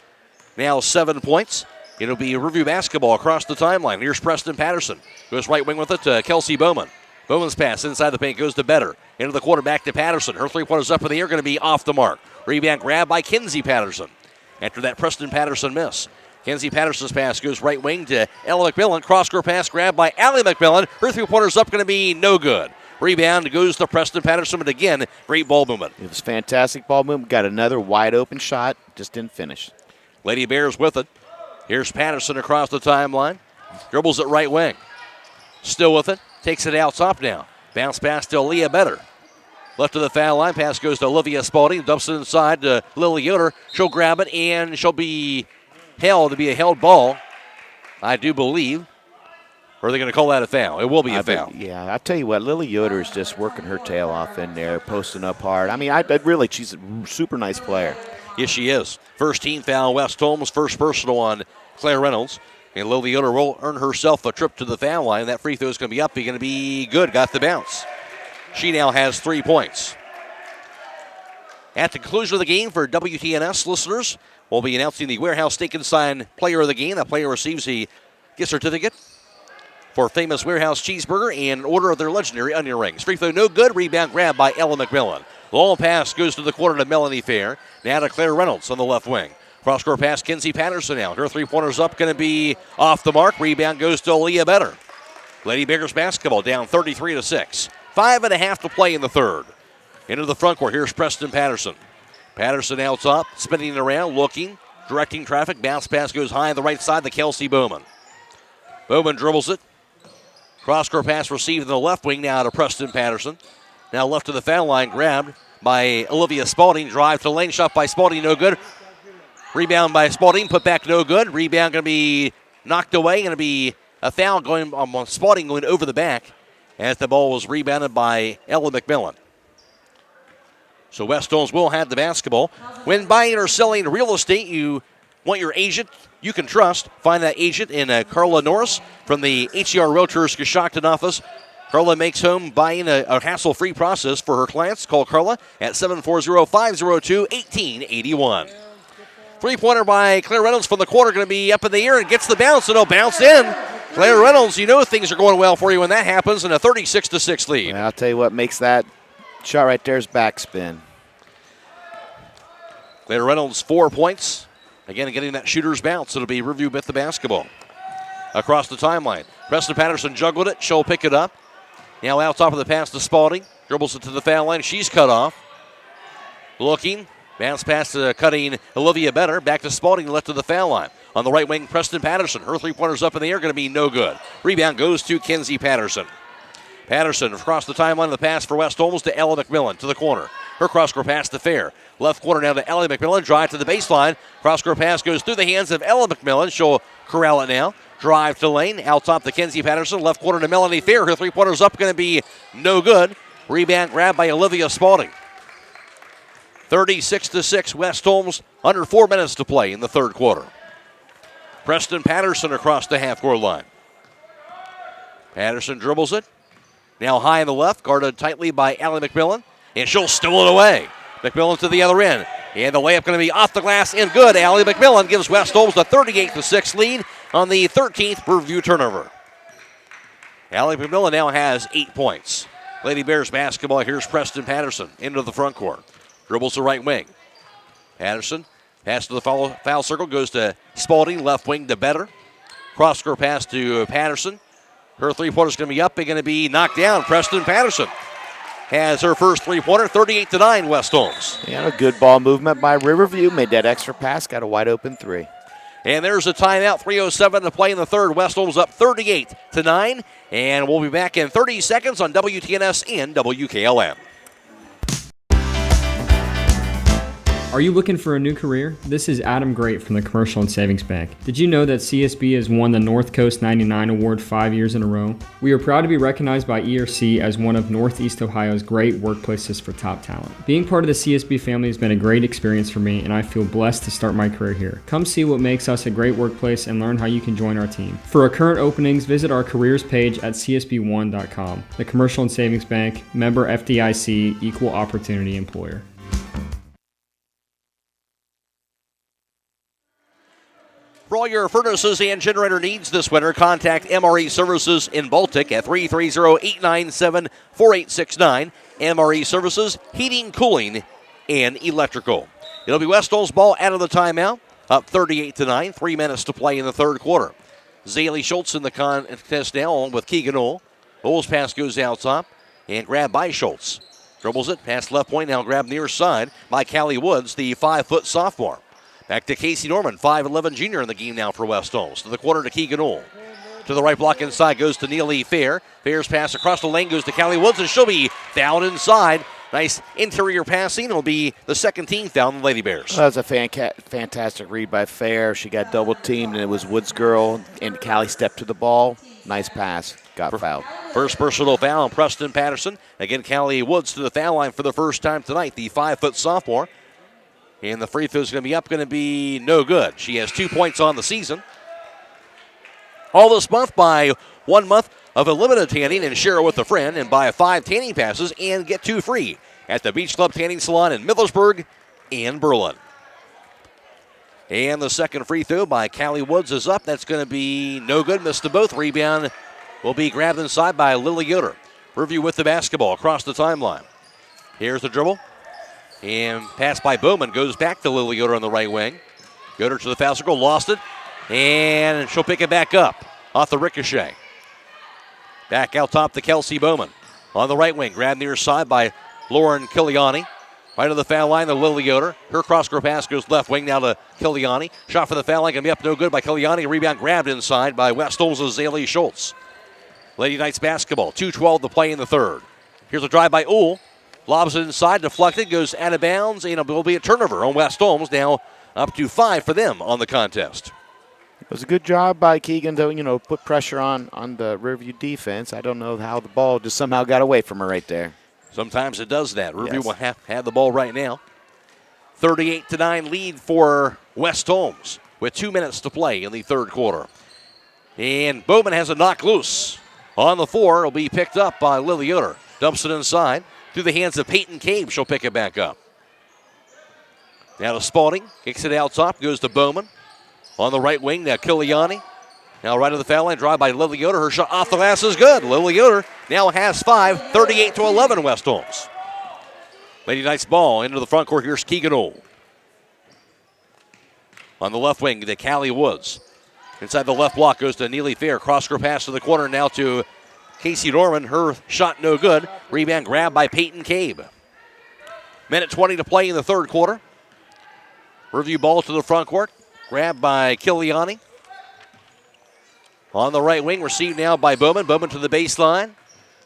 now 7 points. It'll be Riverview basketball across the timeline. Here's Preston Patterson. Goes right wing with it to Kelsey Bowman. Bowman's pass inside the paint goes to Better. Into the corner, back to Patterson. Her three-pointer's up in the air, going to be off the mark. Rebound grab by Kenzie Patterson. After that Preston Patterson miss. Kenzie Patterson's pass goes right wing to Ella McMillan. Cross-court pass grab by Allie McMillan. Her three-pointer's up, going to be no good. Rebound goes to Preston Patterson, but again, great ball movement. It was fantastic ball movement. Got another wide-open shot, just didn't finish. Lady Bears with it. Here's Patterson across the timeline. Dribbles it right wing. Still with it. Takes it out top now. Bounce pass to Aaliyah Better. Left of the foul line. Pass goes to Olivia Spalding. Dumps it inside to Lily Yoder. She'll grab it, and she'll be held to be a held ball, I do believe. Or are they going to call that a foul? It will be a foul. Yeah, I tell you what, Lily Yoder is just working her tail off in there, posting up hard. I mean, really, she's a super nice player. Yes, she is. First team foul, West Holmes. First personal on Claire Reynolds. And Lily Yoder will earn herself a trip to the foul line. That free throw is going to be up. He's going to be good. Got the bounce. She now has 3 points. At the conclusion of the game for WTNS listeners, we'll be announcing the Warehouse Steak and Sign player of the game. That player receives a gift certificate for Famous Warehouse Cheeseburger and an order of their legendary onion rings. Free throw no good. Rebound grab by Ella McMillan. Long pass goes to the corner to Melanie Fair. Now to Claire Reynolds on the left wing. Cross-court pass, Kinsey Patterson now. Her three-pointer's up, going to be off the mark. Rebound goes to Aaliyah Better. Lady Bears basketball down 33-6. 5.5 to play in the third. Into the front court. Here's Preston Patterson. Patterson out top, spinning around, looking, directing traffic. Bounce pass goes high on the right side to Kelsey Bowman. Bowman dribbles it. Cross-court pass received in the left wing now to Preston Patterson. Now left to the foul line, grabbed by Olivia Spalding. Drive to lane, shot by Spalding, no good. Rebound by Spalding, put back no good. Rebound going to be knocked away. Going to be a foul going on Spalding going over the back as the ball was rebounded by Ella McMillan. So West Holmes will have the basketball. When buying or selling real estate, you want your agent you can trust. Find that agent in Carla Norris from the HCR Realtors Coshocton office. Carla makes home buying a hassle-free process for her clients. Call Carla at 740-502-1881. Three-pointer by Claire Reynolds from the corner, going to be up in the air and gets the bounce, and it'll bounce in. Claire Reynolds, you know things are going well for you when that happens, and a 36-6 lead. I'll tell you what makes that shot right there is backspin. Claire Reynolds, 4 points. Again, getting that shooter's bounce. It'll be Riverview with the basketball. Across the timeline. Preston Patterson juggled it. She'll pick it up. Now out top of the pass to Spalding. Dribbles it to the foul line. She's cut off. Looking. Bounce pass to cutting Olivia Better. Back to Spalding, left to the foul line. On the right wing, Preston Patterson. Her three-pointer's up in the air, going to be no good. Rebound goes to Kinsey Patterson. Patterson across the timeline of the pass for West Holmes to Ella McMillan to the corner. Her cross-court pass to Fair. Left corner now to Ella McMillan. Drive to the baseline. Cross-court pass goes through the hands of Ella McMillan. She'll corral it now. Drive to lane. Out top to Kinsey Patterson. Left corner to Melanie Fair. Her three-pointer's up, going to be no good. Rebound grab by Olivia Spalding. 36-6, West Holmes, under 4 minutes to play in the third quarter. Preston Patterson across the half-court line. Patterson dribbles it. Now high in the left, guarded tightly by Allie McMillan, and she'll steal it away. McMillan to the other end, and the layup going to be off the glass and good. Allie McMillan gives West Holmes the 38-6 lead on the 13th Riverview turnover. Allie McMillan now has 8 points. Lady Bears basketball, here's Preston Patterson into the front court. Dribbles the right wing. Patterson, pass to the foul circle, goes to Spalding, left wing to Better. Cross-court pass to Patterson. Her three-pointer's going to be up and going to be knocked down. Preston Patterson has her first three-pointer, 38-9, West Holmes. Yeah, a good ball movement by Riverview. Made that extra pass, got a wide-open three. And there's a timeout, 3:07 to play in the third. West Holmes up 38-9, and we'll be back in 30 seconds on WTNS and WKLM. Are you looking for a new career? This is Adam Great from the Commercial and Savings Bank. Did you know that CSB has won the North Coast 99 Award 5 years in a row? We are proud to be recognized by ERC as one of Northeast Ohio's great workplaces for top talent. Being part of the CSB family has been a great experience for me, and I feel blessed to start my career here. Come see what makes us a great workplace and learn how you can join our team. For our current openings, visit our careers page at csb1.com. The Commercial and Savings Bank, member FDIC, equal opportunity employer. For all your furnaces and generator needs this winter, contact MRE Services in Baltic at 330-897-4869. MRE Services, heating, cooling, and electrical. It'll be West Holmes ball out of the timeout, up 38-9, 3 minutes to play in the third quarter. Zaylee Schultz in the contest now, along with Keegan Ohl. Ohl's pass goes out top and grabbed by Schultz. Dribbles it, pass left point, now grabbed near side by Callie Woods, the 5-foot sophomore. Back to Casey Norman, 5'11 junior in the game now for West Holmes. To the corner to Keegan Ohl. To the right block inside goes to Neely Fair. Fair's pass across the lane goes to Callie Woods, and she'll be fouled inside. Nice interior passing. It'll be the second team foul on the Lady Bears. That was a fantastic read by Fair. She got double teamed, and it was Woods' girl, and Callie stepped to the ball. Nice pass. Got fouled. First personal foul on Preston Patterson. Again, Callie Woods to the foul line for the first time tonight, the 5-foot sophomore. And the free throw is going to be up, going to be no good. She has 2 points on the season. All this month by 1 month, of unlimited tanning and share it with a friend and buy 5 tanning passes and get 2 free at the Beach Club Tanning Salon in Millersburg and Berlin. And the second free throw by Callie Woods is up. That's going to be no good. Missed them both. Rebound will be grabbed inside by Lily Yoder. Riverview with the basketball across the timeline. Here's the dribble. And pass by Bowman goes back to Lily Yoder on the right wing. Yoder to the foul circle, lost it. And she'll pick it back up off the ricochet. Back out top to Kelsey Bowman. On the right wing, grabbed near side by Lauren Kiliani. Right to the foul line to Lily Yoder. Her cross-court pass goes left wing now to Kiliani. Shot for the foul line, going to be up no good by Kiliani. Rebound grabbed inside by West Holmes' Zaylee Schultz. Lady Knights basketball, 2:12 to play in the third. Here's a drive by Uhl. Lobs it inside, deflected, goes out of bounds, and it will be a turnover on West Holmes. Now up to 5 for them on the contest. It was a good job by Keegan to, put pressure on the Riverview defense. I don't know how the ball just somehow got away from her right there. Sometimes it does that. Riverview will have the ball right now. 38-9 lead for West Holmes with 2 minutes to play in the third quarter. And Bowman has a knock loose. On the 4, it'll be picked up by Lily Yoder. Dumps it inside through the hands of Peyton Cave. She'll pick it back up. Now to Spalding. Kicks it out top. Goes to Bowman. On the right wing, now Kiliani. Now right to the foul line. Drive by Lily Yoder. Her shot off the glass is good. Lily Yoder now has 5. 38-11 West Holmes. Lady Knights ball into the front court. Here's Keegan Uhl. On the left wing to Callie Woods. Inside the left block goes to Neely Fair. Cross-court pass to the corner now to Casey Norman. Her shot no good. Rebound grabbed by Peyton Cabe. Minute 20 to play in the third quarter. Riverview ball to the front court. Grabbed by Kiliani. On the right wing, received now by Bowman. Bowman to the baseline.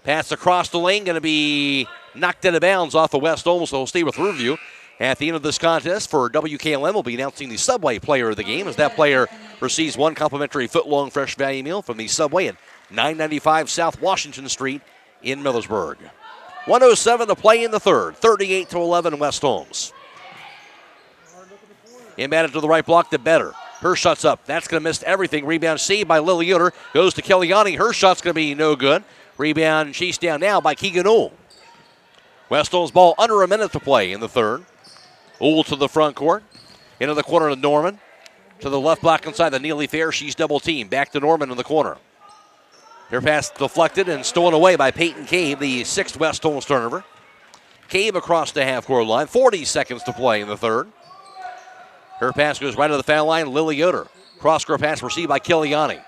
Pass across the lane. Going to be knocked out of bounds off of West Holmes. So we'll stay with Riverview. At the end of this contest for WKLM, we'll be announcing the Subway player of the game as that player receives 1 complimentary foot-long fresh value meal from the Subway at 995 South Washington Street in Millersburg. 1:07 to play in the third. 38-11 West Holmes. Inbounded to the right block to Better. Her shot's up. That's going to miss everything. Rebound saved by Lily Yoder. Goes to Kiliani. Her shot's going to be no good. Rebound chased down now by Keegan Uhl. West Holmes ball under a minute to play in the third. Uhl to the front court. Into the corner to Norman. To the left block inside the Neely Fair. She's double teamed. Back to Norman in the corner. Her pass deflected and stolen away by Peyton Cave, the 6th West Holmes turnover. Cave across the half-court line. 40 seconds to play in the third. Her pass goes right to the foul line. Lily Yoder. Cross-court pass received by Kiliani.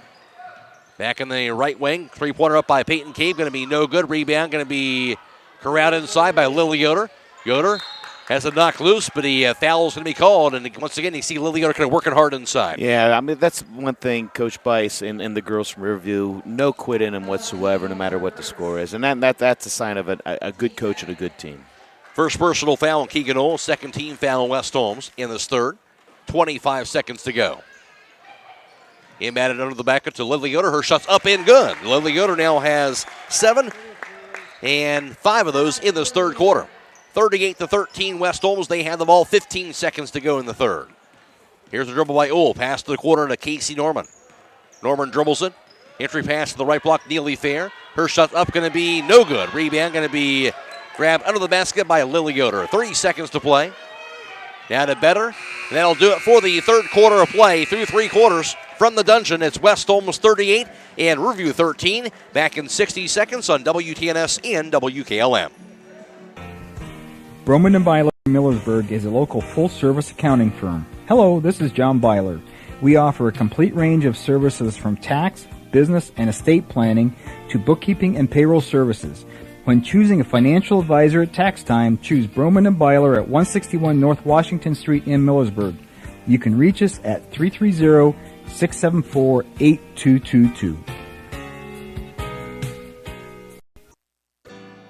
Back in the right wing. 3-pointer up by Peyton Cave. Going to be no good. Rebound going to be corralled inside by Lily Yoder. Yoder has a knock loose, but foul's going to be called. And once again, you see Lily Yoder kind of working hard inside. Yeah, that's one thing Coach Bice and the girls from Riverview, no quit in them whatsoever, no matter what the score is. And that's a sign of a good coach and a good team. First personal foul on Keegan Uhl. Second team foul on West Holmes in this third. 25 seconds to go. Inbounded under the basket to Lily Yoder. Her shot's up and good. Lily Yoder now has 7, and 5 of those in this third quarter. 38-13 West Holmes. They have the ball. 15 seconds to go in the third. Here's a dribble by Uhl. Pass to the corner to Casey Norman. Norman dribbles it. Entry pass to the right block, Neely Fair. Her shot up going to be no good. Rebound going to be grabbed under the basket by Lily Yoder. 30 seconds to play. Now to Better. And that'll do it for the third quarter of play. Through 3 quarters from the dungeon, it's West Holmes 38 and Riverview 13. Back in 60 seconds on WTNS and WKLM. Broman & Byler Millersburg is a local full-service accounting firm. Hello, this is John Byler. We offer a complete range of services from tax, business, and estate planning to bookkeeping and payroll services. When choosing a financial advisor at tax time, choose Broman & Byler at 161 North Washington Street in Millersburg. You can reach us at 330-674-8222.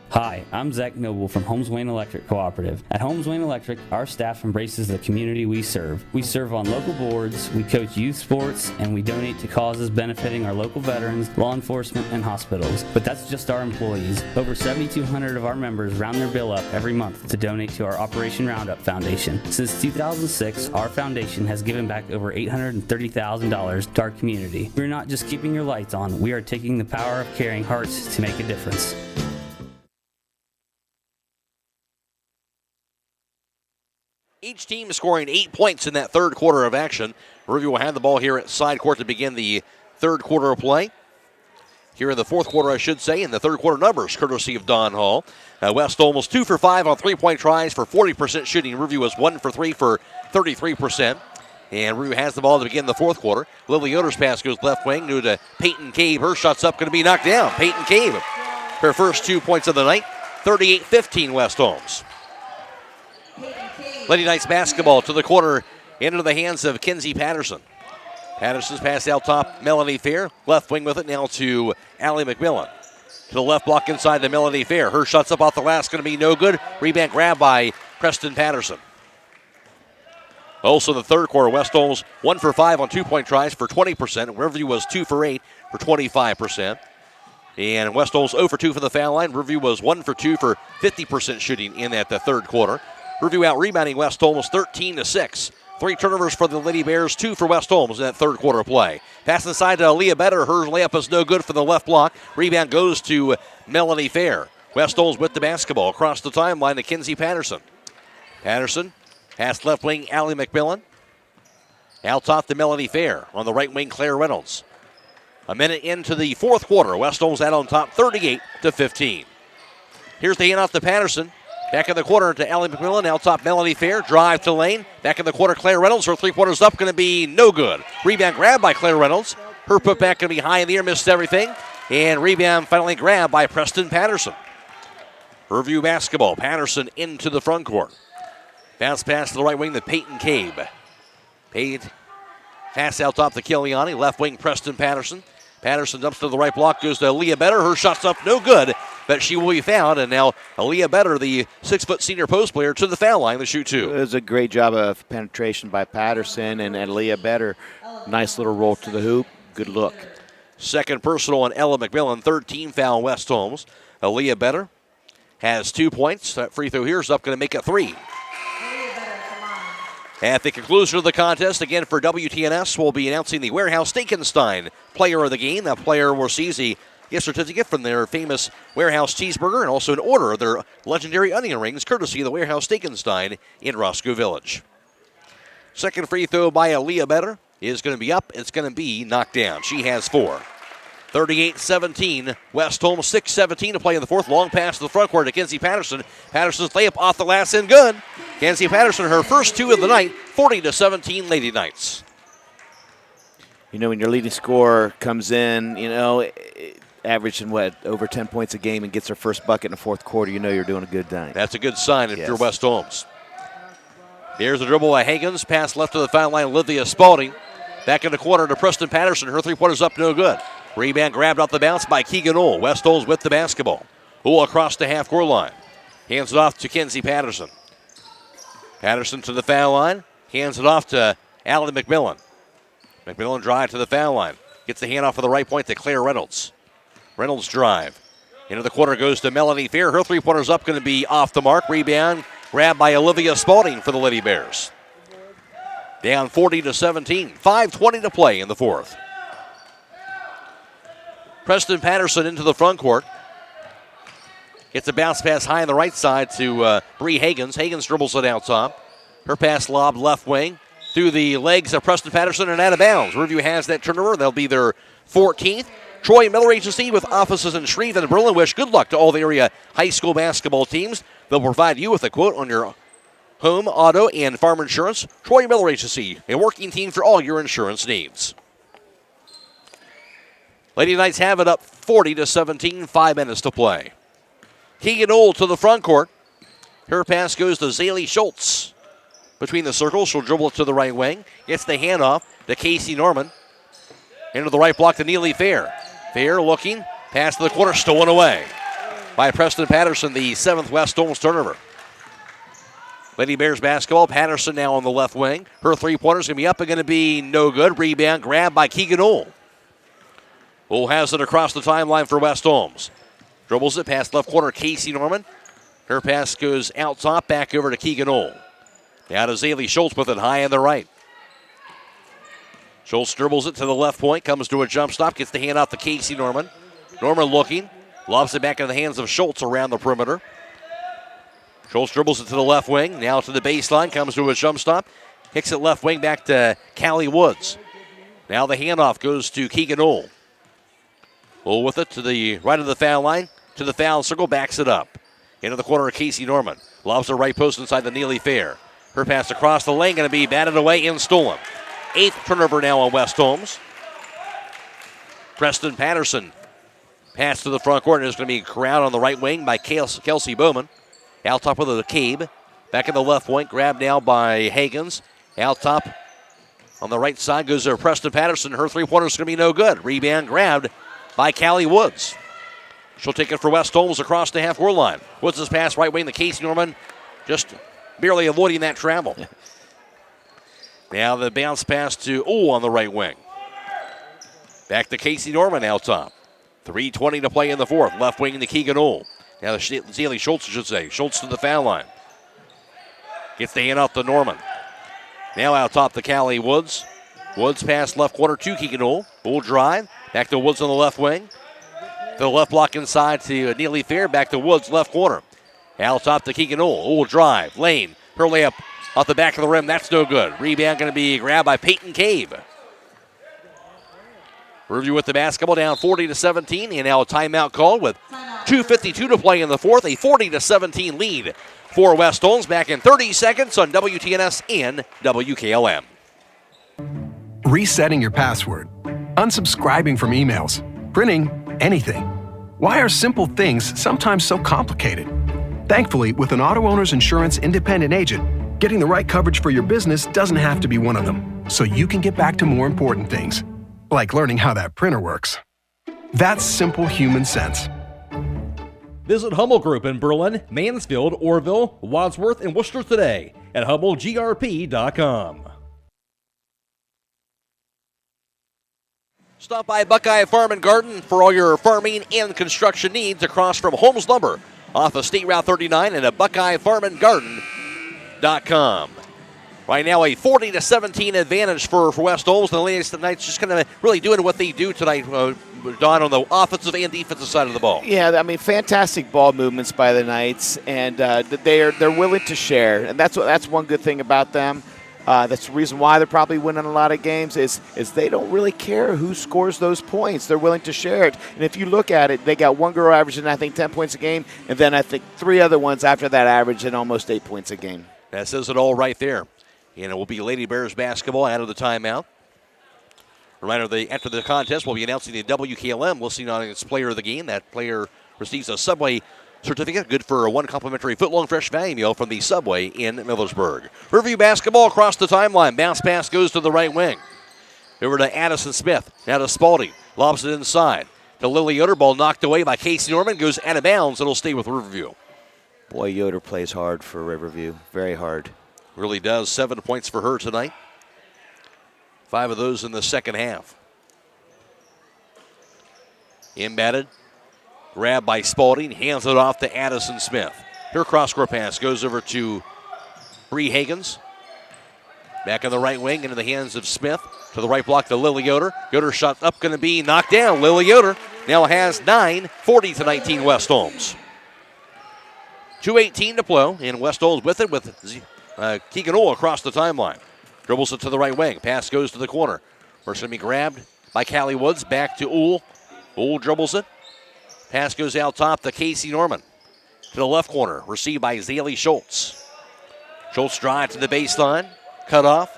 Hi, I'm I'm Zach Noble from Holmes Wayne Electric Cooperative. At Holmes Wayne Electric, our staff embraces the community we serve. We serve on local boards, we coach youth sports, and we donate to causes benefiting our local veterans, law enforcement, and hospitals. But that's just our employees. Over 7,200 of our members round their bill up every month to donate to our Operation Roundup Foundation. Since 2006, our foundation has given back over $830,000 to our community. We're not just keeping your lights on, we are taking the power of caring hearts to make a difference. Each team scoring 8 points in that third quarter of action. Riverview will have the ball here at side court to begin the third quarter of play. Here in the fourth quarter, I should say, in the third quarter numbers, courtesy of Don Hall. West Holmes 2 for 5 on three-point tries for 40% shooting. Riverview was 1 for 3 for 33%. And Riverview has the ball to begin the fourth quarter. Lily Yoder's pass goes left wing to Peyton Cave. Her shot's up, going to be knocked down. Peyton Cave, her first 2 points of the night. 38-15 West Holmes. Lady Knights basketball to the corner, into the hands of Kinsey Patterson. Patterson's pass out top, Melanie Fair. Left wing with it now to Allie McMillan. To the left block inside to Melanie Fair. Her shot's up off the glass, going to be no good. Rebound grab by Preston Patterson. Also in the third quarter, West Holmes 1 for 5 on 2-point tries for 20%. Riverview was 2 for 8 for 25%. And West Holmes 0 for 2 for the foul line. Riverview was 1 for 2 for 50% shooting in that the third quarter. Riverview out rebounding West Holmes 13-6. 3 turnovers for the Lady Bears, 2 for West Holmes in that third quarter play. Pass inside to Aaliyah Better. Her layup is no good for the left block. Rebound goes to Melanie Fair. West Holmes with the basketball across the timeline to Kinsey Patterson. Patterson, pass left wing, Allie McMillan. Out top to Melanie Fair. On the right wing, Claire Reynolds. A minute into the fourth quarter. West Holmes out on top, 38-15. Here's the handoff to Patterson. Back in the corner to Allie McMillan. Out top, Melanie Fair. Drive to lane. Back in the corner, Claire Reynolds. Her three-pointer's up, going to be no good. Rebound grab by Claire Reynolds. Her putback going to be high in the air, missed everything. And rebound finally grabbed by Preston Patterson. Riverview basketball. Patterson into the front court. Bounce pass to the right wing to Peyton Cave. Pass out top to Kiliani. Left wing, Preston Patterson. Patterson dumps to the right block, goes to Aaliyah Better. Her shot's up, no good, but she will be fouled. And now Aaliyah Better, the 6-foot senior post player, to the foul line to shoot 2. It was a great job of penetration by Patterson and Aaliyah Better. Nice little roll to the hoop. Good look. Second personal on Ella McMillan. Third team foul West Holmes. Aaliyah Better has 2 points. That free throw here is up, going to make it 3. At the conclusion of the contest, again for WTNS, we'll be announcing the Warehouse Steakenstein player of the game. That player receives a gift certificate from their famous Warehouse cheeseburger and also an order of their legendary onion rings, courtesy of the Warehouse Steakenstein in Roscoe Village. Second free throw by Aaliyah Better is going to be up. It's going to be knocked down. She has 4. 38-17. West Holmes 6:17 to play in the fourth. Long pass to the front court to Kinsey Patterson. Patterson's layup off the glass and good. Kinsey Patterson, her first 2 of the night. 40-17 Lady Knights. You know, when your leading scorer comes in, averaging over 10 points a game and gets her first bucket in the fourth quarter, you know you're doing a good night. That's a good sign if you're West Holmes. Here's the dribble by Higgins. Pass left to the foul line, Olivia Spalding. Back in the corner to Preston Patterson. Her three-pointer's up, no good. Rebound grabbed off the bounce by Keegan Ohl. West Holmes with the basketball. Ohl across the half-court line. Hands it off to Kinsey Patterson. Patterson to the foul line. Hands it off to Allie McMillan. McMillan drive to the foul line. Gets the handoff for the right point to Claire Reynolds. Reynolds drive. Into the corner goes to Melanie Fair. Her three-pointer's up, going to be off the mark. Rebound grabbed by Olivia Spalding for the Lady Bears. Down 40-17. 5:20 to play in the fourth. Preston Patterson into the front court. Gets a bounce pass high on the right side to Bree Higgins. Higgins dribbles it out top. Her pass lobbed left wing through the legs of Preston Patterson and out of bounds. Riverview has that turnover. They'll be their 14th. Troy Miller Agency with offices in Shreve and Berlin wish good luck to all the area high school basketball teams. They'll provide you with a quote on your home, auto, and farm insurance. Troy Miller Agency, a working team for all your insurance needs. Lady Knights have it up 40-17, 5 minutes to play. Keegan Ohl to the front court. Her pass goes to Zaylee Schultz. Between the circles, she'll dribble it to the right wing. Gets the handoff to Casey Norman. Into the right block to Neely Fair. Fair looking, pass to the corner, stolen away by Preston Patterson, the 7th West Holmes turnover. Lady Bears basketball. Patterson now on the left wing. Her three-pointer's going to be up and going to be no good. Rebound grab by Keegan Ohl. Ohl has it across the timeline for West Holmes. Dribbles it past left corner Casey Norman. Her pass goes out top, back over to Keegan Ohl. Now to Zaylee Schultz with it high on the right. Schultz dribbles it to the left point, comes to a jump stop, gets the hand off to Casey Norman. Norman looking, lobs it back into the hands of Schultz around the perimeter. Schultz dribbles it to the left wing, now to the baseline, comes to a jump stop, kicks it left wing back to Callie Woods. Now the handoff goes to Keegan Ohl. Ohl with it to the right of the foul line, to the foul circle, backs it up. Into the corner of Casey Norman. Lobs the right post inside the Neely Fair. Her pass across the lane, going to be batted away and stolen. 8th turnover now on West Holmes. Preston Patterson. Pass to the front court, and it's going to be corralled on the right wing by Kelsey Bowman. Out top with the Cabe. Back in the left point, grabbed now by Hagans. Out top on the right side goes to Preston Patterson. Her three-pointer's going to be no good. Rebound grabbed by Callie Woods. She'll take it for West Holmes across the half-court line. Woods' pass right wing to Casey Norman, just barely avoiding that travel. Now the bounce pass to on the right wing. Back to Casey Norman out top. 3:20 to play in the fourth. Left wing to Keegan Ohl. Now Zaylee Schultz, I should say. Schultz to the foul line. Gets the hand off to Norman. Now out top to Callie Woods. Woods pass left corner to Keegan Ohl. Ohl drive. Back to Woods on the left wing. To the left block inside to Neely Fair. Back to Woods left corner. Out top to Keegan Ohl. Ohl drive. Lane. Her layup off the back of the rim. That's no good. Rebound going to be grabbed by Peyton Cave. Riverview with the basketball down 40-17. And now a timeout call with 2:52 to play in the fourth. A 40-17 lead for West Holmes. Back in 30 seconds on WTNS and WKLM. Resetting your password. Unsubscribing from emails. Printing anything. Why are simple things sometimes so complicated? Thankfully, with an auto owner's insurance independent agent, getting the right coverage for your business doesn't have to be one of them, so you can get back to more important things, like learning how that printer works. That's simple human sense. Visit Hummel Group in Berlin, Mansfield, Orville, Wadsworth, and Worcester today at HummelGRP.com. Stop by Buckeye Farm and Garden for all your farming and construction needs across from Holmes Lumber off of State Route 39 and at BuckeyeFarmandGarden.com. Right now, a 40-17 advantage for West Holmes. The Ladies tonight's just kind of really doing what they do tonight, Don, on the offensive and defenve side of the ball. Yeah, I mean, fantastic ball movements by the Knights, and they're willing to share, and that's one good thing about them. That's the reason why they're probably winning a lot of games is they don't really care who scores those points. They're willing to share it. And if you look at it, they got one girl averaging, I think, 10 points a game, and then I think 3 other ones after that averaging almost 8 points a game. That says it all right there. And it will be Lady Bears basketball out of the timeout. Reminder, after the contest, we'll be announcing the WKLM listing on its player of the game. That player receives a Subway certificate, good for one complimentary footlong fresh value meal from the Subway in Millersburg. Riverview basketball across the timeline. Bounce pass goes to the right wing. Over to Addison Smith. Now to Spalding. Lobs it inside. To Lily Yoder. Ball knocked away by Casey Norman. Goes out of bounds. It'll stay with Riverview. Boy, Yoder plays hard for Riverview. Very hard. Really does. 7 points for her tonight. 5 of those in the second half. Embedded. Grabbed by Spalding. Hands it off to Addison Smith. Her cross-court pass goes over to Bree Hagans. Back in the right wing into the hands of Smith. To the right block to Lily Yoder. Yoder shot up, going to be knocked down. Lily Yoder now has 9, 40-19 West Holmes. 2:18 to play, and West Holmes with it with Keegan Ohl across the timeline. Dribbles it to the right wing. Pass goes to the corner. First going to be grabbed by Callie Woods. Back to Ohl. Ohl dribbles it. Pass goes out top to Casey Norman. To the left corner. Received by Zaylee Schultz. Schultz drive to the baseline. Cut off.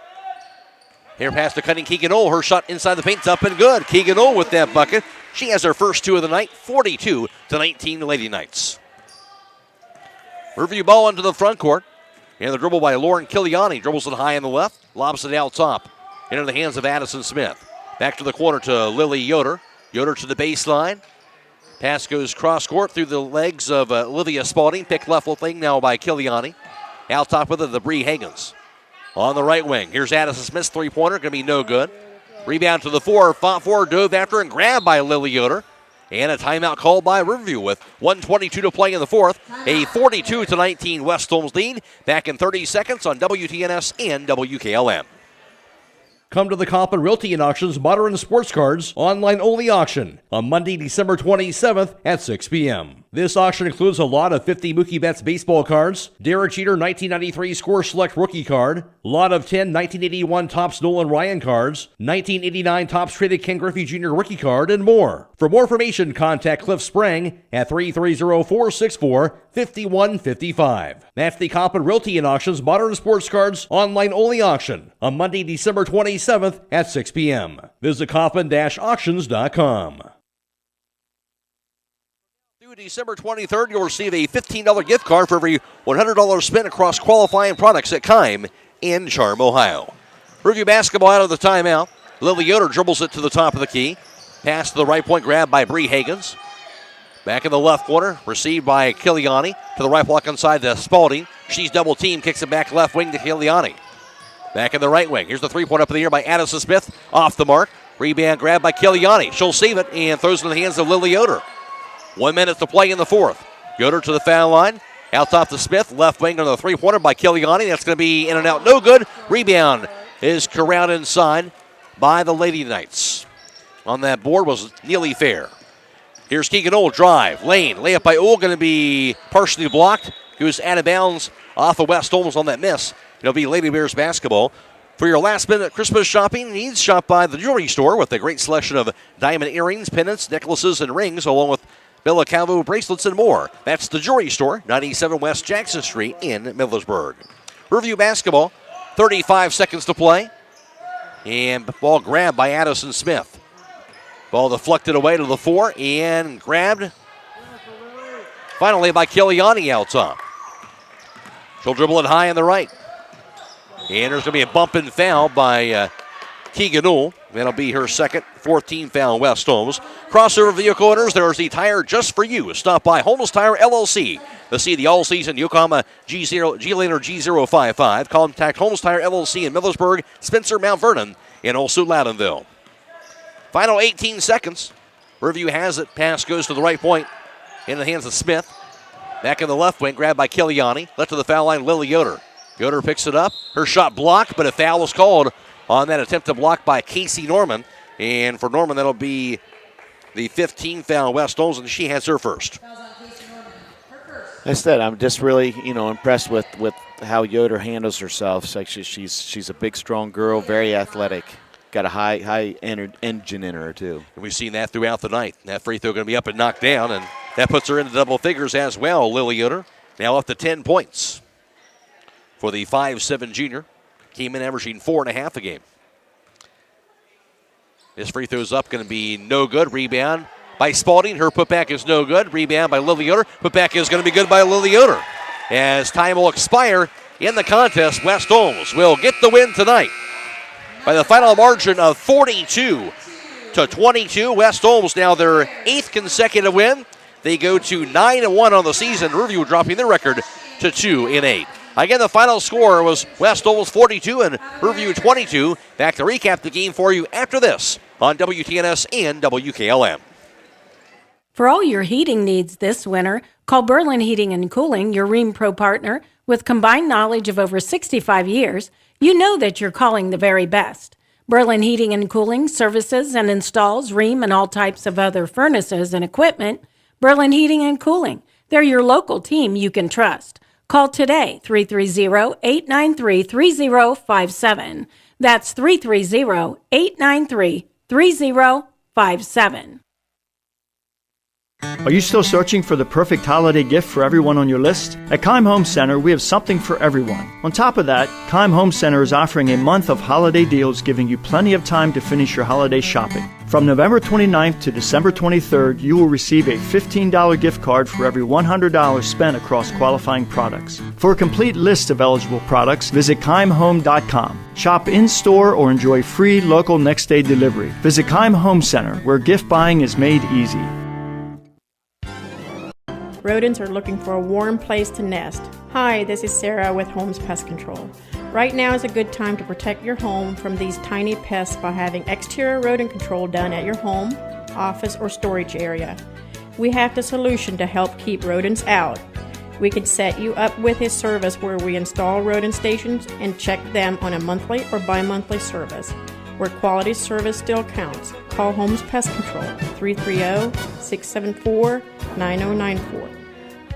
Here pass to cutting Keegan Ohl. Her shot inside the paint. It's up and good. Keegan Ohl with that bucket. She has her first 2 of the night. 42-19 Lady Knights. Riverview ball into the front court. And the dribble by Lauren Kiliani. Dribbles it high on the left. Lobs it out top. Into the hands of Addison Smith. Back to the corner to Lily Yoder. Yoder to the baseline. Pass goes cross court through the legs of Olivia Spalding. Pick left wing now by Kiliani. Out top with it, the Bree Higgins. On the right wing, here's Addison Smith's three-pointer, going to be no good. Rebound to the four, fought for, dove after, and grabbed by Lily Yoder. And a timeout called by Riverview with 1:22 to play in the fourth. A 42-19 West Holmes lead. Back in 30 seconds on WTNS and WKLM. Come to the Coppin Realty and Auctions Modern Sports Cards online-only auction on Monday, December 27th at 6 p.m. This auction includes a lot of 50 Mookie Betts baseball cards, Derek Jeter 1993 Score Select Rookie card, lot of 10 1981 Topps Nolan Ryan cards, 1989 Topps Traded Ken Griffey Jr. Rookie card, and more. For more information, contact Cliff Sprang at 330-464-5155. That's the Coppin Realty and Auctions Modern Sports Cards online-only auction on Monday, December 27th at 6 p.m. Visit coppin-auctions.com. Through December 23rd, you'll receive a $15 gift card for every $100 spent across qualifying products at Keim in Charm, Ohio. Review basketball out of the timeout. Lily Yoder dribbles it to the top of the key. Pass to the right point, grab by Bree Higgins. Back in the left corner, received by Kiliani. To the right block inside to Spalding. She's double teamed, kicks it back left wing to Kiliani. Back in the right wing. Here's the three-point up in the air by Addison Smith. Off the mark. Rebound grab by Kiliani. She'll save it and throws it in the hands of Lily Yoder. 1 minute to play in the fourth. Yoder to the foul line. Out top to Smith. Left wing on the three-pointer by Kiliani. That's going to be in and out. No good. Rebound is corralled inside by the Lady Knights. On that board was Neely Fair. Here's Keegan Old drive. Lane. Layup by Old going to be partially blocked. Goes out of bounds off of West Holmes on that miss. It'll be Lady Bears basketball. For your last-minute Christmas shopping needs, shop by the jewelry store with a great selection of diamond earrings, pendants, necklaces, and rings, along with Bella Calvo bracelets and more. That's the jewelry store, 97 West Jackson Street in Millersburg. Review basketball, 35 seconds to play. And ball grabbed by Addison Smith. Ball deflected away to the four and grabbed finally by Kiliani out top. She'll dribble it high on the right. And there's going to be a bump and foul by Keegan Newell. That'll be her second, 14th foul West Holmes. Crossover vehicle owners, there's the tire just for you. Stop by Holmes Tire LLC to see the all-season Yokohama G-Laner G055. Contact Holmes Tire LLC in Millersburg, Spencer, Mount Vernon, and also Loudonville. Final 18 seconds. Riverview has it. Pass goes to the right point in the hands of Smith. Back in the left wing, grabbed by Kiliani. Left to the foul line, Lily Yoder. Yoder picks it up. Her shot blocked, but a foul was called on that attempt to block by Casey Norman. And for Norman, that'll be the 15th foul West Holmes, and she has her first. I said I'm just really, impressed with how Yoder handles herself. It's like she's a big, strong girl, very athletic. Got a high engine in her, too. And we've seen that throughout the night. That free throw going to be up and knocked down, and that puts her into double figures as well, Lily Yoder. Now up to 10 points for the 5'7" junior. Came in averaging 4.5 a game. This free throw's up, going to be no good. Rebound by Spalding. Her putback is no good. Rebound by Lily Yoder. Putback is going to be good by Lily Yoder. As time will expire in the contest, West Holmes will get the win tonight by the final margin of 42-22. West Holmes now their 8th consecutive win. They go to 9-1 on the season. Riverview dropping their record to 2-8. Again, the final score was West Holmes 42 and Riverview 22. Back to recap the game for you after this on WTNS and WKLM. For all your heating needs this winter, call Berlin Heating and Cooling, your Rheem Pro partner. With combined knowledge of over 65 years, you know that you're calling the very best. Berlin Heating and Cooling services and installs Rheem and all types of other furnaces and equipment. Berlin Heating and Cooling, they're your local team you can trust. Call today, 330-893-3057. That's 330-893-3057. Are you still searching for the perfect holiday gift for everyone on your list? At Keim Home Center, we have something for everyone. On top of that, Keim Home Center is offering a month of holiday deals, giving you plenty of time to finish your holiday shopping. From November 29th to December 23rd, you will receive a $15 gift card for every $100 spent across qualifying products. For a complete list of eligible products, visit KeimHome.com. Shop in-store or enjoy free local next-day delivery. Visit Keim Home Center, where gift buying is made easy. Rodents are looking for a warm place to nest. Hi, this is Sarah with Holmes Pest Control. Right now is a good time to protect your home from these tiny pests by having exterior rodent control done at your home, office, or storage area. We have the solution to help keep rodents out. We can set you up with a service where we install rodent stations and check them on a monthly or bi-monthly service. Where quality service still counts, call Holmes Pest Control 330-674-9094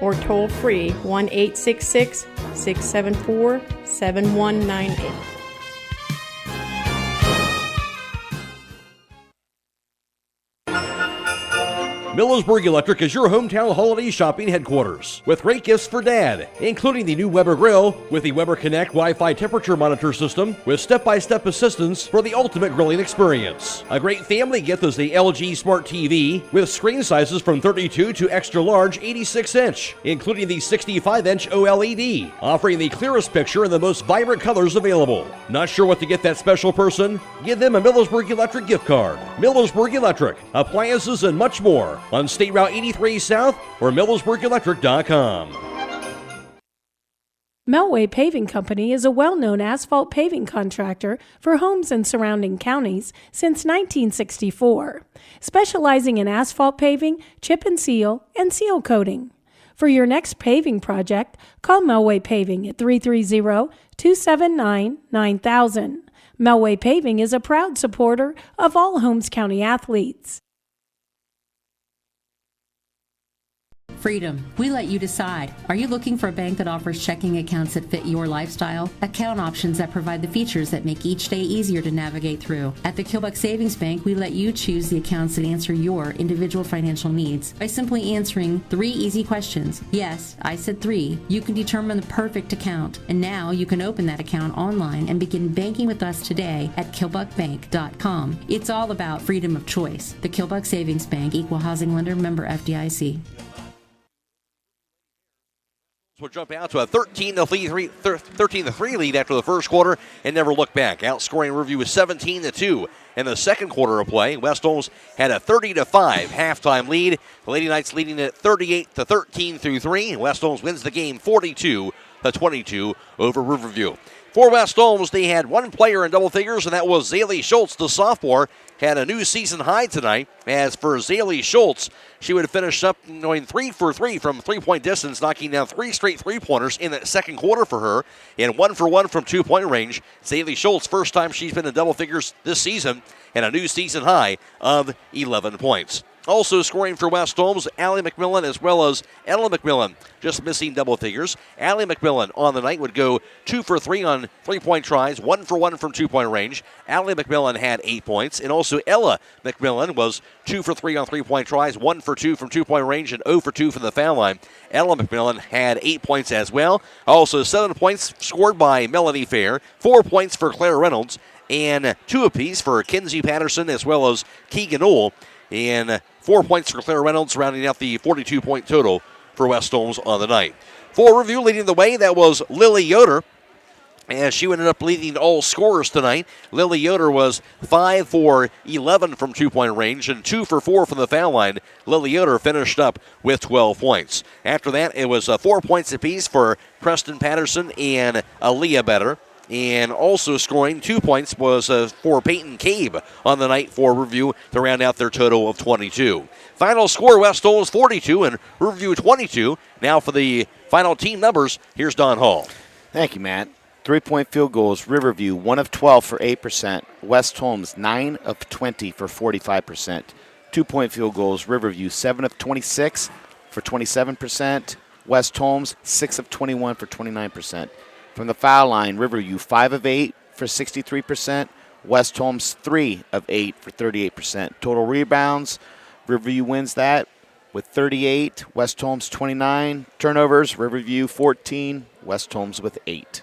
or toll free 1-866-674-7198. Millersburg Electric is your hometown holiday shopping headquarters with great gifts for Dad, including the new Weber Grill with the Weber Connect Wi-Fi temperature monitor system with step-by-step assistance for the ultimate grilling experience. A great family gift is the LG Smart TV with screen sizes from 32 to extra large 86-inch, including the 65-inch OLED, offering the clearest picture and the most vibrant colors available. Not sure what to get that special person? Give them a Millersburg Electric gift card. Millersburg Electric, appliances and much more on State Route 83 South or MillersburgElectric.com. Melway Paving Company is a well-known asphalt paving contractor for homes in surrounding counties since 1964, specializing in asphalt paving, chip and seal coating. For your next paving project, call Melway Paving at 330-279-9000. Melway Paving is a proud supporter of all Holmes County athletes. Freedom. We let you decide. Are you looking for a bank that offers checking accounts that fit your lifestyle? Account options that provide the features that make each day easier to navigate through. At the Kilbuck Savings Bank, we let you choose the accounts that answer your individual financial needs. By simply answering 3 easy questions, yes, I said 3, you can determine the perfect account. And now you can open that account online and begin banking with us today at KilbuckBank.com. It's all about freedom of choice. The Kilbuck Savings Bank, Equal Housing Lender, member FDIC. Will jump out to a 13-3 lead after the first quarter and never look back. Outscoring Riverview was 17-2 in the second quarter of play. West Holmes had a 30-5 halftime lead. The Lady Knights leading at 38-13 through 3. West Holmes wins the game 42-22 over Riverview. For West Holmes, they had one player in double figures, and that was Zaylee Schultz, the sophomore. Had a new season high tonight. As for Zaylee Schultz, she would finish up going 3 for 3 from three-point distance, knocking down 3 straight three-pointers in that second quarter for her, and 1 for 1 from two-point range. Zaylee Schultz, first time she's been in double figures this season, and a new season high of 11 points. Also scoring for West Holmes, Allie McMillan as well as Ella McMillan, just missing double figures. Allie McMillan on the night would go 2 for 3 on three-point tries, 1 for 1 from two-point range. Allie McMillan had 8 points, and also Ella McMillan was 2 for 3 on three-point tries, 1 for 2 from two-point range, and 0 for 2 from the foul line. Ella McMillan had 8 points as well. Also 7 points scored by Melanie Fair, 4 points for Claire Reynolds, and 2 apiece for Kinsey Patterson as well as Keegan Owl. And 4 points for Claire Reynolds, rounding out the 42-point total for West Holmes on the night. For Review leading the way, that was Lily Yoder, and she ended up leading all scorers tonight. Lily Yoder was 5 for 11 from two-point range and 2 for 4 from the foul line. Lily Yoder finished up with 12 points. After that, it was 4 points apiece for Preston Patterson and Aaliyah Better. And also scoring 2 points was for Peyton Cabe on the night for Review to round out their total of 22. Final score, West Holmes 42 and Review 22. Now for the final team numbers, here's Don Hall. Thank you, Matt. 3-point field goals, Riverview 1 of 12 for 8%. West Holmes 9 of 20 for 45%. 2-point field goals, Riverview 7 of 26 for 27%. West Holmes 6 of 21 for 29%. From the foul line, Riverview 5 of 8 for 63%. West Holmes 3 of 8 for 38%. Total rebounds, Riverview wins that with 38. West Holmes 29. Turnovers, Riverview 14. West Holmes with 8.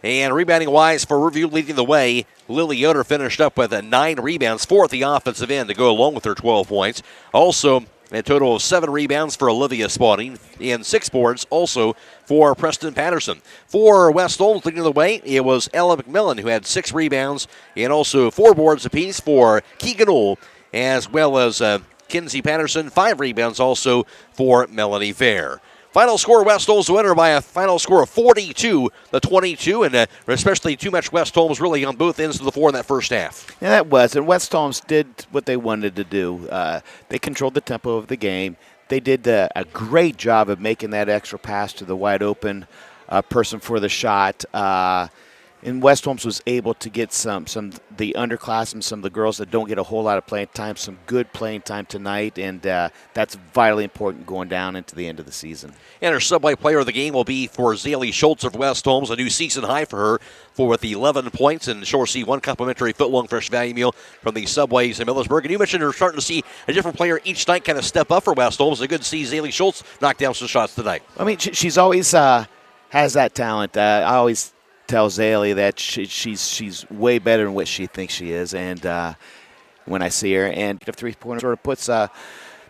And rebounding-wise for Riverview leading the way, Lily Yoder finished up with 9 rebounds, 4 at the offensive end to go along with her 12 points. Also, a total of 7 rebounds for Olivia Spaulding and 6 boards also for Preston Patterson. For West Holmes leading the way, it was Ella McMillan who had 6 rebounds and also 4 boards apiece for Keegan Owl, as well as Kinsey Patterson. 5 rebounds also for Melanie Fair. Final score, West Holmes winner by a final score of 42-22, and especially too much West Holmes really on both ends of the floor in that first half. Yeah, that was. And West Holmes did what they wanted to do. They controlled the tempo of the game. They did a great job of making that extra pass to the wide open person for the shot. And West Holmes was able to get some the underclassmen, some of the girls that don't get a whole lot of playing time, some good playing time tonight, and that's vitally important going down into the end of the season. And our Subway player of the game will be for Zaylee Schultz of West Holmes, a new season high for her with the 11 points, and she'll receive 1 complimentary foot-long fresh value meal from the Subways in Millersburg. And you mentioned you're starting to see a different player each night kind of step up for West Holmes. It's good to see Zaylee Schultz knock down some shots tonight. I mean, she's always has that talent. I always tell Zaylee that she's way better than what she thinks she is, and when I see her, and the 3-pointer sort of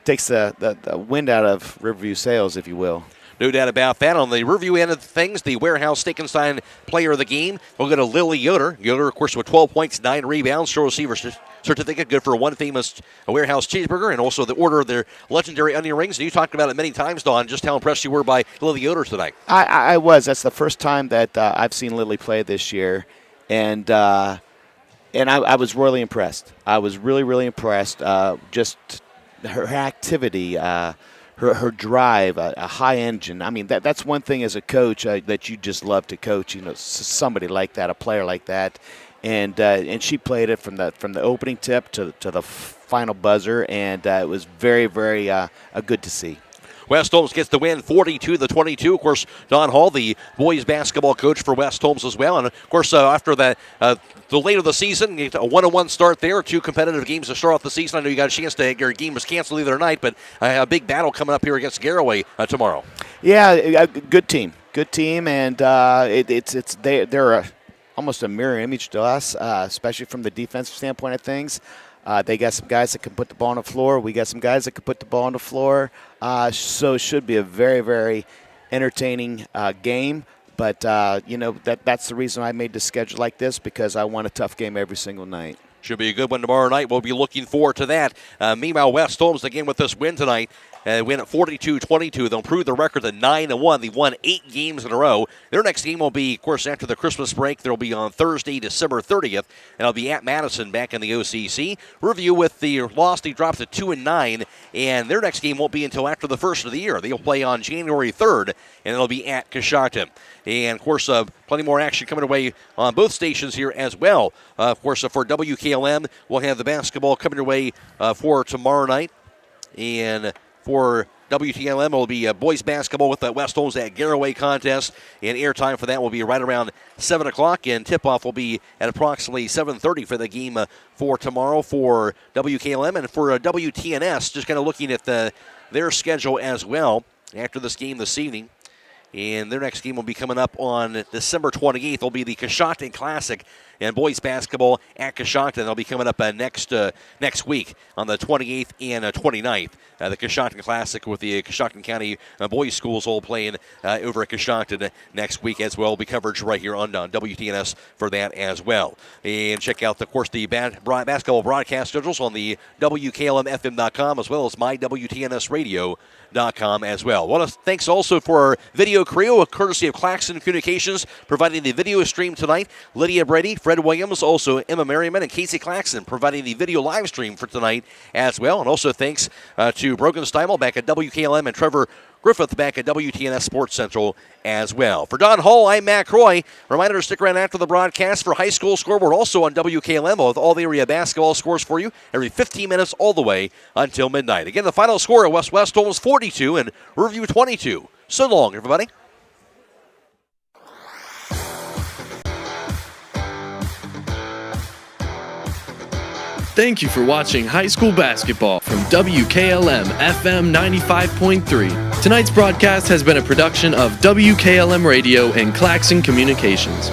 takes the wind out of Riverview sails, if you will. No doubt about that. On the Riverview end of things, the Warehouse Stekenstein player of the game will go to Lily Yoder. Yoder, of course, with 12 points, 9 rebounds. She'll receive her certificate, good for one famous Warehouse cheeseburger, and also the order of their legendary onion rings. And you talked about it many times, Don, just how impressed you were by Lily Yoder tonight. I was. That's the first time that I've seen Lily play this year, and I was really impressed. I was really, really impressed. Just her activity, her drive, a high engine. I mean, that's one thing as a coach that you just love to coach. You know, somebody like that, a player like that, and she played it from the opening tip to the final buzzer, and it was very, very good to see. West Holmes gets the win 42-22. Of course, Don Hall, the boys basketball coach for West Holmes as well. And, of course, after that, the later the season, you get a 1-1 start there, 2 competitive games to start off the season. I know you got a chance to, your game was canceled the other night, but a big battle coming up here against Garraway tomorrow. Yeah, a good team. Good team, and they're almost a mirror image to us, especially from the defensive standpoint of things. They got some guys that can put the ball on the floor. We got some guys that can put the ball on the floor. So it should be a very, very entertaining game. But, that's the reason I made the schedule like this, because I want a tough game every single night. Should be a good one tomorrow night. We'll be looking forward to that. Meanwhile, West Holmes, again, with this win tonight, win at 42-22. They'll improve their record to 9-1. They've won 8 games in a row. Their next game will be, of course, after the Christmas break. They'll be on Thursday, December 30th, and it'll be at Madison back in the OCC. Review with the loss, they dropped to 2-9, and their next game won't be until after the first of the year. They'll play on January 3rd, and it'll be at Coshocton. And, of course, plenty more action coming away on both stations here as well. Of course, for WKLM, we'll have the basketball coming your way for tomorrow night. And for WTLM, it will be boys basketball with the West Holmes at Garraway contest. And airtime for that will be right around 7 o'clock. And tip-off will be at approximately 7:30 for the game for tomorrow for WKLM. And for WTNS, just kind of looking at their schedule as well after this game this evening. And their next game will be coming up on December 28th. It'll be the Coshocton Classic and boys basketball at Coshocton. They'll be coming up next week on the 28th and 29th. The Coshocton Classic with the Coshocton County boys schools all playing over at Coshocton next week as well. Will be coverage right here on WTNS for that as well. And check out, of course, the basketball broadcast schedules on the WKLM-FM.com as well as MyWTNSradio.com as well. Well, thanks also for our video crew, courtesy of Claxon Communications, providing the video stream tonight. Lydia Brady, Fred Williams, also Emma Merriman, and Casey Claxon providing the video live stream for tonight as well. And also thanks to Brogan Steimel back at WKLM and Trevor Griffith back at WTNS Sports Central as well. For Don Hall, I'm Matt Croy. Reminder to stick around after the broadcast for High School Scoreboard, also on WKLM with all the area basketball scores for you every 15 minutes all the way until midnight. Again, the final score at West Holmes 42 and Riverview 22. So long, everybody. Thank you for watching high school basketball from WKLM-FM 95.3. Tonight's broadcast has been a production of WKLM Radio and Claxon Communications.